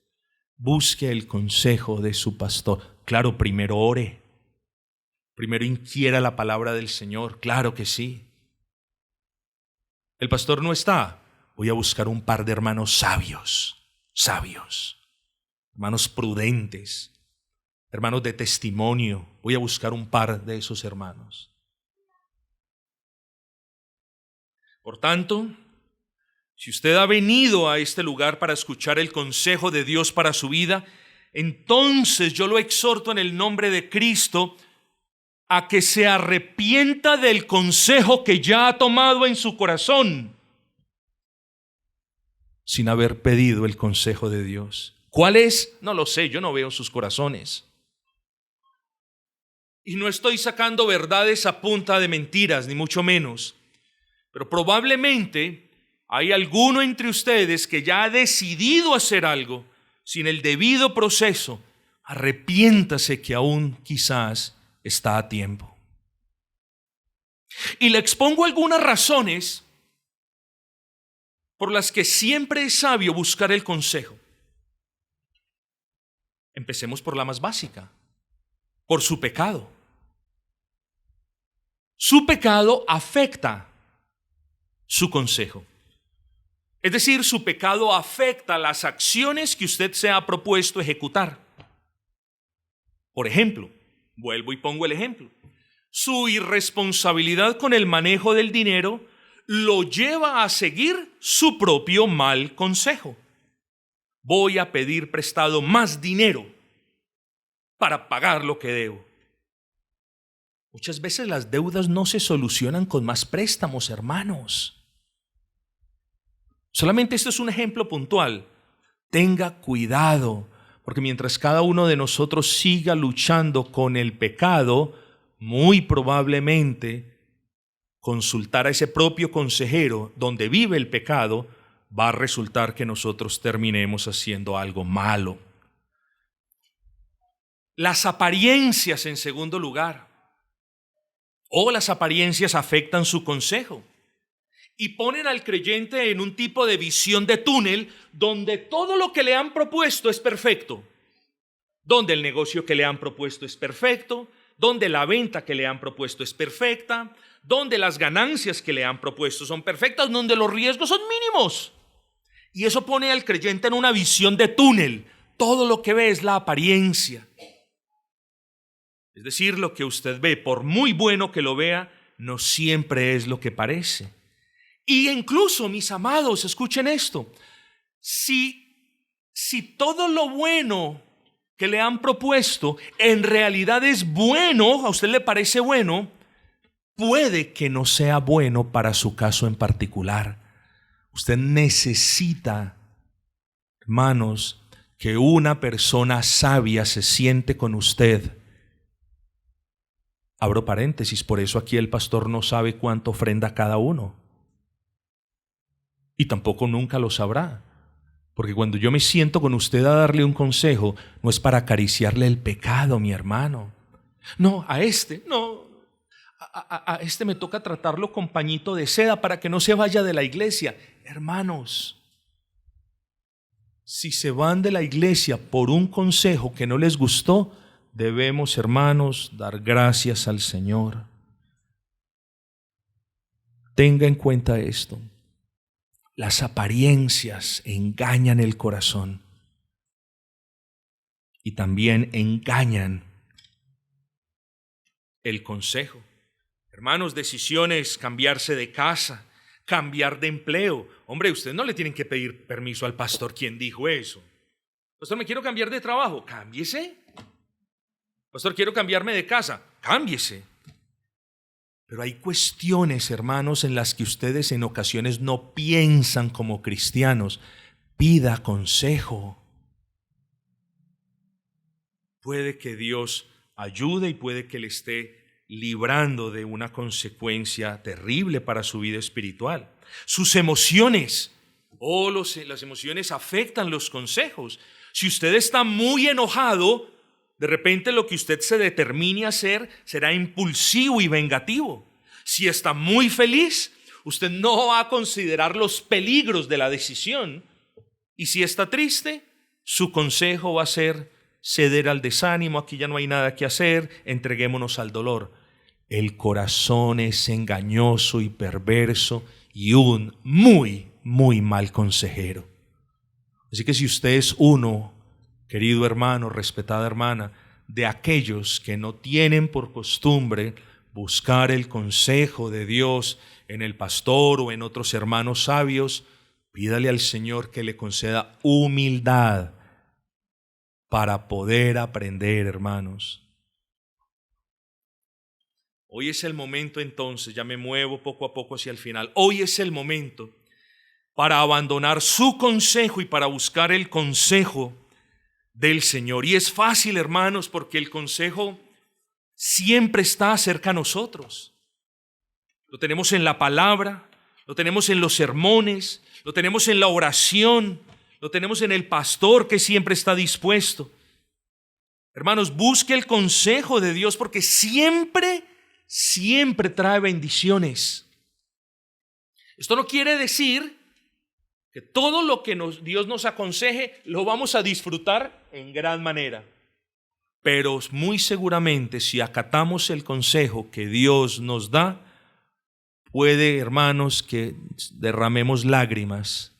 Busque el consejo de su pastor. Claro, primero ore. Primero inquiera la palabra del Señor, claro que sí. El pastor no está. Voy a buscar un par de hermanos sabios, hermanos prudentes, hermanos de testimonio. Voy a buscar un par de esos hermanos. Por tanto, si usted ha venido a este lugar para escuchar el consejo de Dios para su vida, entonces yo lo exhorto en el nombre de Cristo a que se arrepienta del consejo que ya ha tomado en su corazón, sin haber pedido el consejo de Dios. ¿Cuál es? No lo sé, yo no veo sus corazones. Y no estoy sacando verdades a punta de mentiras, ni mucho menos. Pero probablemente hay alguno entre ustedes que ya ha decidido hacer algo sin el debido proceso. Arrepiéntase, que aún quizás está a tiempo. Y le expongo algunas razones por las que siempre es sabio buscar el consejo. Empecemos por la más básica, por su pecado. Su pecado afecta su consejo. Es decir, su pecado afecta las acciones que usted se ha propuesto ejecutar. Por ejemplo, vuelvo y pongo el ejemplo. Su irresponsabilidad con el manejo del dinero lo lleva a seguir su propio mal consejo. Voy a pedir prestado más dinero para pagar lo que debo. Muchas veces las deudas no se solucionan con más préstamos, hermanos. Solamente esto es un ejemplo puntual. Tenga cuidado, porque mientras cada uno de nosotros siga luchando con el pecado, muy probablemente consultar a ese propio consejero donde vive el pecado va a resultar que nosotros terminemos haciendo algo malo. Las apariencias, en segundo lugar. Las apariencias afectan su consejo y ponen al creyente en un tipo de visión de túnel donde todo lo que le han propuesto es perfecto, donde el negocio que le han propuesto es perfecto, donde la venta que le han propuesto es perfecta, donde las ganancias que le han propuesto son perfectas, donde los riesgos son mínimos. Y eso pone al creyente en una visión de túnel. Todo lo que ve es la apariencia. Es decir, lo que usted ve, por muy bueno que lo vea, no siempre es lo que parece. Y incluso, mis amados, escuchen esto. Si todo lo bueno que le han propuesto en realidad es bueno, a usted le parece bueno, puede que no sea bueno para su caso en particular. Usted necesita, hermanos, que una persona sabia se siente con usted. Abro paréntesis, por eso aquí el pastor no sabe cuánto ofrenda cada uno. Y tampoco nunca lo sabrá. Porque cuando yo me siento con usted a darle un consejo, no es para acariciarle el pecado, mi hermano. No, a este me toca tratarlo con pañito de seda para que no se vaya de la iglesia. Hermanos, si se van de la iglesia por un consejo que no les gustó, debemos, hermanos, dar gracias al Señor. Tenga en cuenta esto. Las apariencias engañan el corazón y también engañan el consejo. Hermanos, decisiones, cambiarse de casa, cambiar de empleo. Hombre, ustedes no le tienen que pedir permiso al pastor. ¿Quién dijo eso? Pastor, me quiero cambiar de trabajo. Cámbiese. Pastor, quiero cambiarme de casa. Cámbiese. Pero hay cuestiones, hermanos, en las que ustedes en ocasiones no piensan como cristianos. Pida consejo. Puede que Dios ayude y puede que le esté librando de una consecuencia terrible para su vida espiritual. Sus emociones, las emociones afectan los consejos. Si usted está muy enojado, de repente lo que usted se determine a hacer será impulsivo y vengativo. Si está muy feliz, usted no va a considerar los peligros de la decisión. Y si está triste, su consejo va a ser ceder al desánimo. Aquí ya no hay nada que hacer, entreguémonos al dolor. El corazón es engañoso y perverso y un muy, muy mal consejero. Así que si usted es uno, querido hermano, respetada hermana, de aquellos que no tienen por costumbre buscar el consejo de Dios en el pastor o en otros hermanos sabios, pídale al Señor que le conceda humildad para poder aprender, hermanos. Hoy es el momento entonces, ya me muevo poco a poco hacia el final, hoy es el momento para abandonar su consejo y para buscar el consejo del Señor. Y es fácil, hermanos, porque el consejo siempre está cerca a nosotros. Lo tenemos en la palabra, lo tenemos en los sermones, lo tenemos en la oración, lo tenemos en el pastor que siempre está dispuesto. Hermanos, busque el consejo de Dios porque siempre trae bendiciones. Esto no quiere decir que todo lo que Dios nos aconseje lo vamos a disfrutar en gran manera. Pero muy seguramente si acatamos el consejo que Dios nos da, puede, hermanos, que derramemos lágrimas,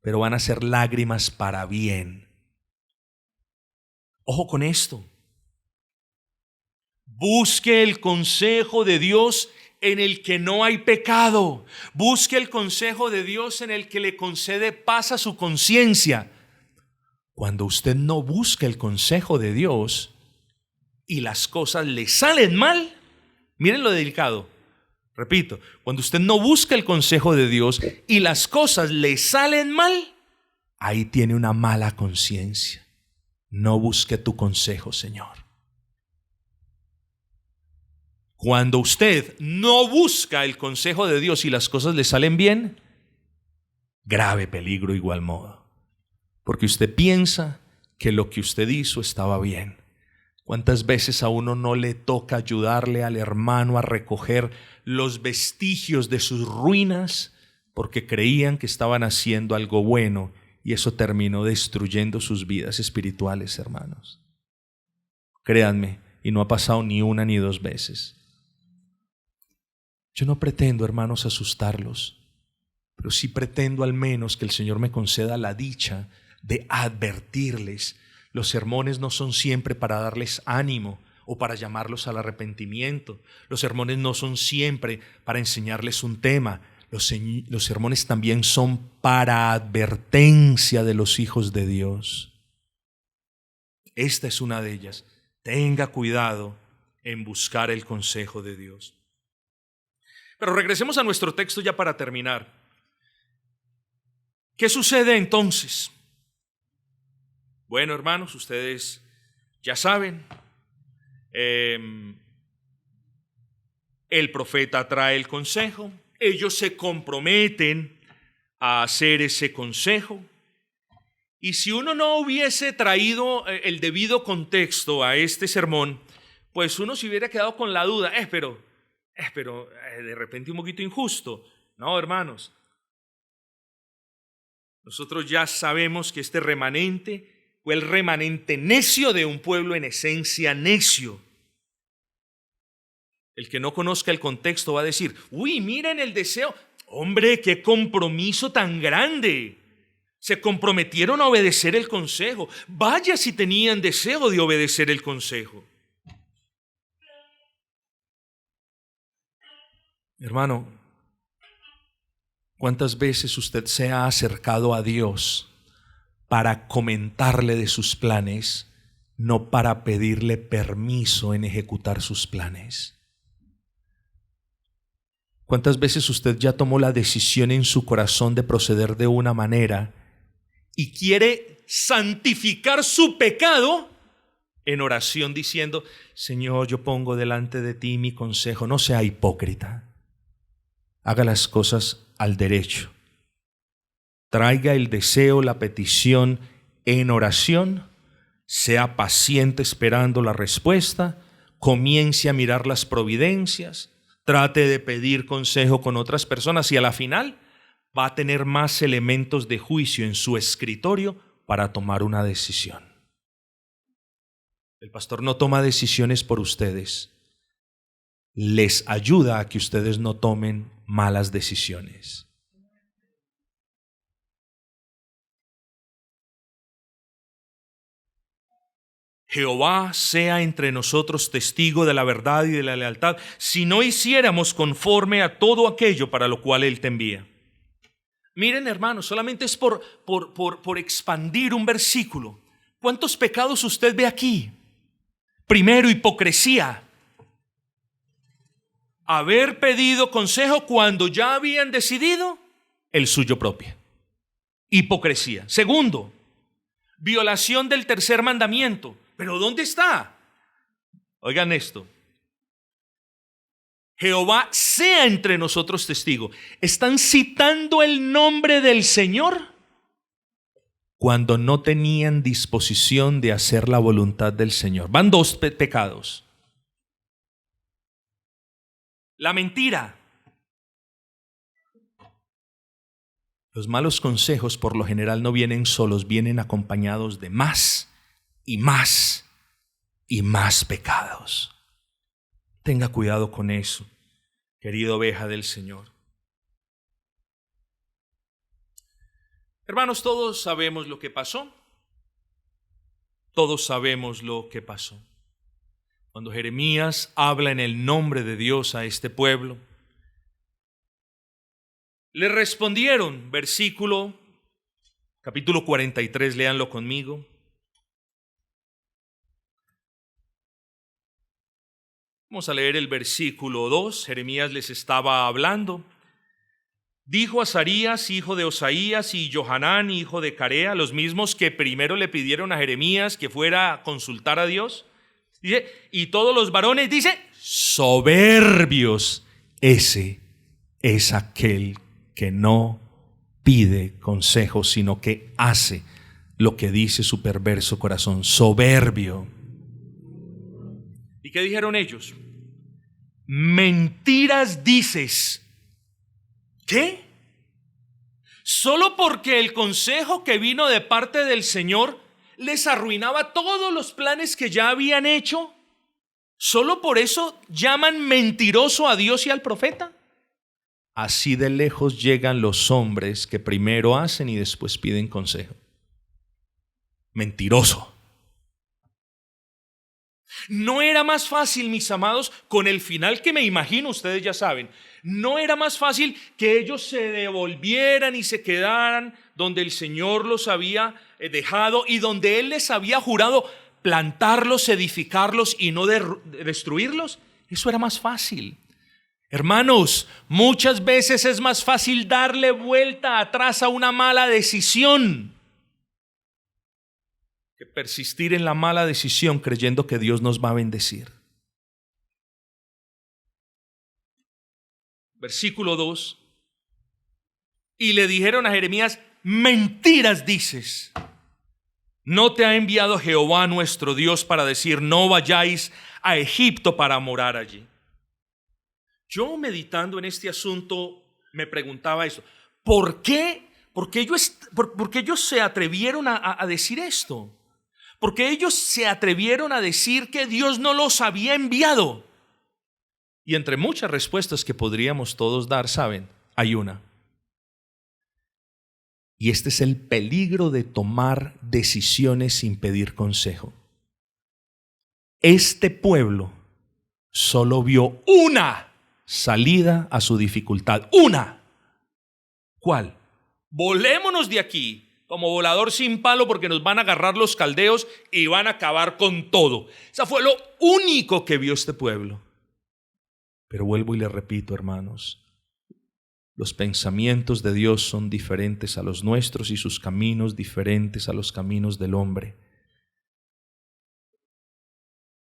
pero van a ser lágrimas para bien. Ojo con esto. Busque el consejo de Dios en el que no hay pecado. Busque el consejo de Dios en el que le concede paz a su conciencia. Cuando usted no busca el consejo de Dios y las cosas le salen mal, miren lo delicado. Repito, cuando usted no busca el consejo de Dios y las cosas le salen mal, ahí tiene una mala conciencia. No busque tu consejo, Señor. Cuando usted no busca el consejo de Dios y las cosas le salen bien, grave peligro igual modo. Porque usted piensa que lo que usted hizo estaba bien. ¿Cuántas veces a uno no le toca ayudarle al hermano a recoger los vestigios de sus ruinas porque creían que estaban haciendo algo bueno y eso terminó destruyendo sus vidas espirituales, hermanos? Créanme, y no ha pasado ni una ni dos veces. Yo no pretendo, hermanos, asustarlos, pero sí pretendo al menos que el Señor me conceda la dicha de advertirles. Los sermones no son siempre para darles ánimo o para llamarlos al arrepentimiento. Los sermones no son siempre para enseñarles un tema. Los sermones también son para advertencia de los hijos de Dios. Esta es una de ellas. Tenga cuidado en buscar el consejo de Dios. Pero regresemos a nuestro texto ya para terminar. ¿Qué sucede entonces? Bueno, hermanos, ustedes ya saben, el profeta trae el consejo, ellos se comprometen a hacer ese consejo, y si uno no hubiese traído el debido contexto a este sermón, pues uno se hubiera quedado con la duda, pero de repente un poquito injusto. No, hermanos, nosotros ya sabemos que este remanente fue el remanente necio de un pueblo en esencia necio. El que no conozca el contexto va a decir, uy, miren el deseo. Hombre, qué compromiso tan grande. Se comprometieron a obedecer el consejo. Vaya si tenían deseo de obedecer el consejo. Hermano, ¿cuántas veces usted se ha acercado a Dios para comentarle de sus planes, no para pedirle permiso en ejecutar sus planes? ¿Cuántas veces usted ya tomó la decisión en su corazón de proceder de una manera y quiere santificar su pecado en oración diciendo: Señor, yo pongo delante de ti mi consejo? No sea hipócrita. Haga las cosas al derecho. Traiga el deseo, la petición en oración. Sea paciente esperando la respuesta. Comience a mirar las providencias. Trate de pedir consejo con otras personas y a la final va a tener más elementos de juicio en su escritorio para tomar una decisión. El pastor no toma decisiones por ustedes. Les ayuda a que ustedes no tomen malas decisiones. Jehová sea entre nosotros testigo de la verdad y de la lealtad, si no hiciéramos conforme a todo aquello para lo cual Él te envía. Miren, hermanos, solamente es por expandir un versículo. ¿Cuántos pecados usted ve aquí? Primero, hipocresía. Haber pedido consejo cuando ya habían decidido el suyo propio. Hipocresía. Segundo, violación del tercer mandamiento. ¿Pero dónde está? Oigan esto. Jehová sea entre nosotros testigo. ¿Están citando el nombre del Señor cuando no tenían disposición de hacer la voluntad del Señor? Van dos pecados. La mentira. Los malos consejos por lo general no vienen solos, vienen acompañados de más y más y más pecados. Tenga cuidado con eso, querida oveja del Señor. Hermanos, todos sabemos lo que pasó. Todos sabemos lo que pasó. Cuando Jeremías habla en el nombre de Dios a este pueblo, le respondieron, capítulo 43, léanlo conmigo. Vamos a leer el versículo 2. Jeremías les estaba hablando. Dijo Azarías, hijo de Osaías, y Johanán, hijo de Carea, los mismos que primero le pidieron a Jeremías que fuera a consultar a Dios. Dice, y todos los varones, dice, soberbios. Ese es aquel que no pide consejo, sino que hace lo que dice su perverso corazón. Soberbio. ¿Y qué dijeron ellos? Mentiras dices. ¿Qué? Solo porque el consejo que vino de parte del Señor les arruinaba todos los planes que ya habían hecho. ¿Solo por eso llaman mentiroso a Dios y al profeta? Así de lejos llegan los hombres que primero hacen y después piden consejo. Mentiroso. ¿No era más fácil, mis amados, con el final que me imagino, ustedes ya saben, no era más fácil que ellos se devolvieran y se quedaran donde el Señor los había dejado y donde Él les había jurado plantarlos, edificarlos y no destruirlos? Eso era más fácil. Hermanos, muchas veces es más fácil darle vuelta atrás a una mala decisión que persistir en la mala decisión creyendo que Dios nos va a bendecir. Versículo 2. Y le dijeron a Jeremías, mentiras dices. ¿No te ha enviado Jehová nuestro Dios para decir, no vayáis a Egipto para morar allí? Yo, meditando en este asunto, me preguntaba eso. ¿Por qué ellos se atrevieron a decir esto? ¿Por qué ellos se atrevieron a decir que Dios no los había enviado? Y entre muchas respuestas que podríamos todos dar, ¿saben? Hay una. Y este es el peligro de tomar decisiones sin pedir consejo. Este pueblo solo vio una salida a su dificultad. Una. ¿Cuál? Volémonos de aquí como volador sin palo, porque nos van a agarrar los caldeos y van a acabar con todo. Eso fue lo único que vio este pueblo. Pero vuelvo y le repito, hermanos, los pensamientos de Dios son diferentes a los nuestros y sus caminos diferentes a los caminos del hombre.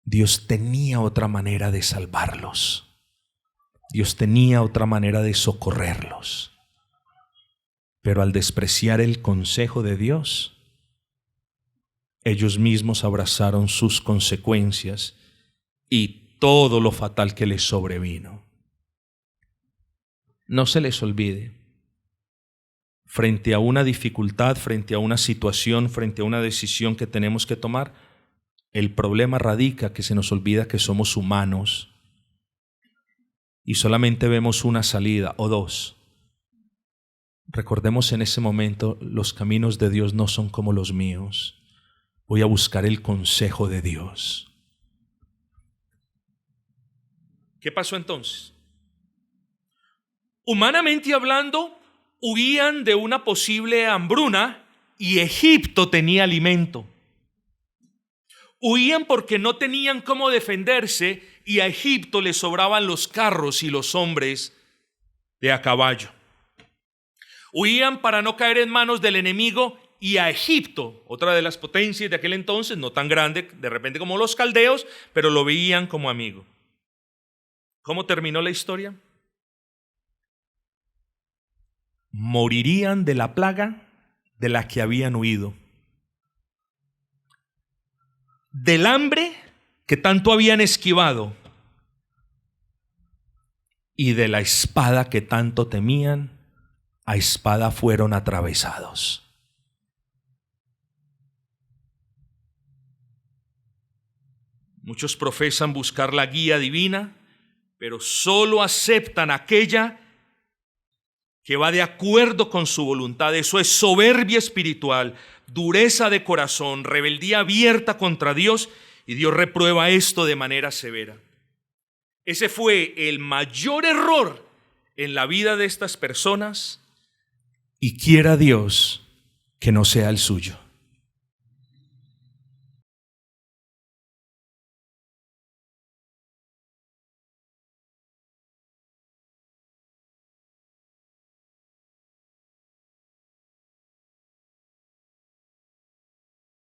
Dios tenía otra manera de salvarlos. Dios tenía otra manera de socorrerlos. Pero al despreciar el consejo de Dios, ellos mismos abrazaron sus consecuencias y todo lo fatal que les sobrevino. No se les olvide, frente a una dificultad, frente a una situación, frente a una decisión que tenemos que tomar, el problema radica que se nos olvida que somos humanos y solamente vemos una salida o dos. Recordemos en ese momento, los caminos de Dios no son como los míos. Voy a buscar el consejo de Dios. ¿Qué pasó entonces? Humanamente hablando, huían de una posible hambruna y Egipto tenía alimento. Huían porque no tenían cómo defenderse y a Egipto le sobraban los carros y los hombres de a caballo. Huían para no caer en manos del enemigo y a Egipto, otra de las potencias de aquel entonces, no tan grande de repente como los caldeos, pero lo veían como amigo. ¿Cómo terminó la historia? Morirían de la plaga de la que habían huido, del hambre que tanto habían esquivado y de la espada que tanto temían. A espada fueron atravesados. Muchos profesan buscar la guía divina, pero solo aceptan aquella que va de acuerdo con su voluntad. Eso es soberbia espiritual, dureza de corazón, rebeldía abierta contra Dios, y Dios reprueba esto de manera severa. Ese fue el mayor error en la vida de estas personas, y quiera Dios que no sea el suyo.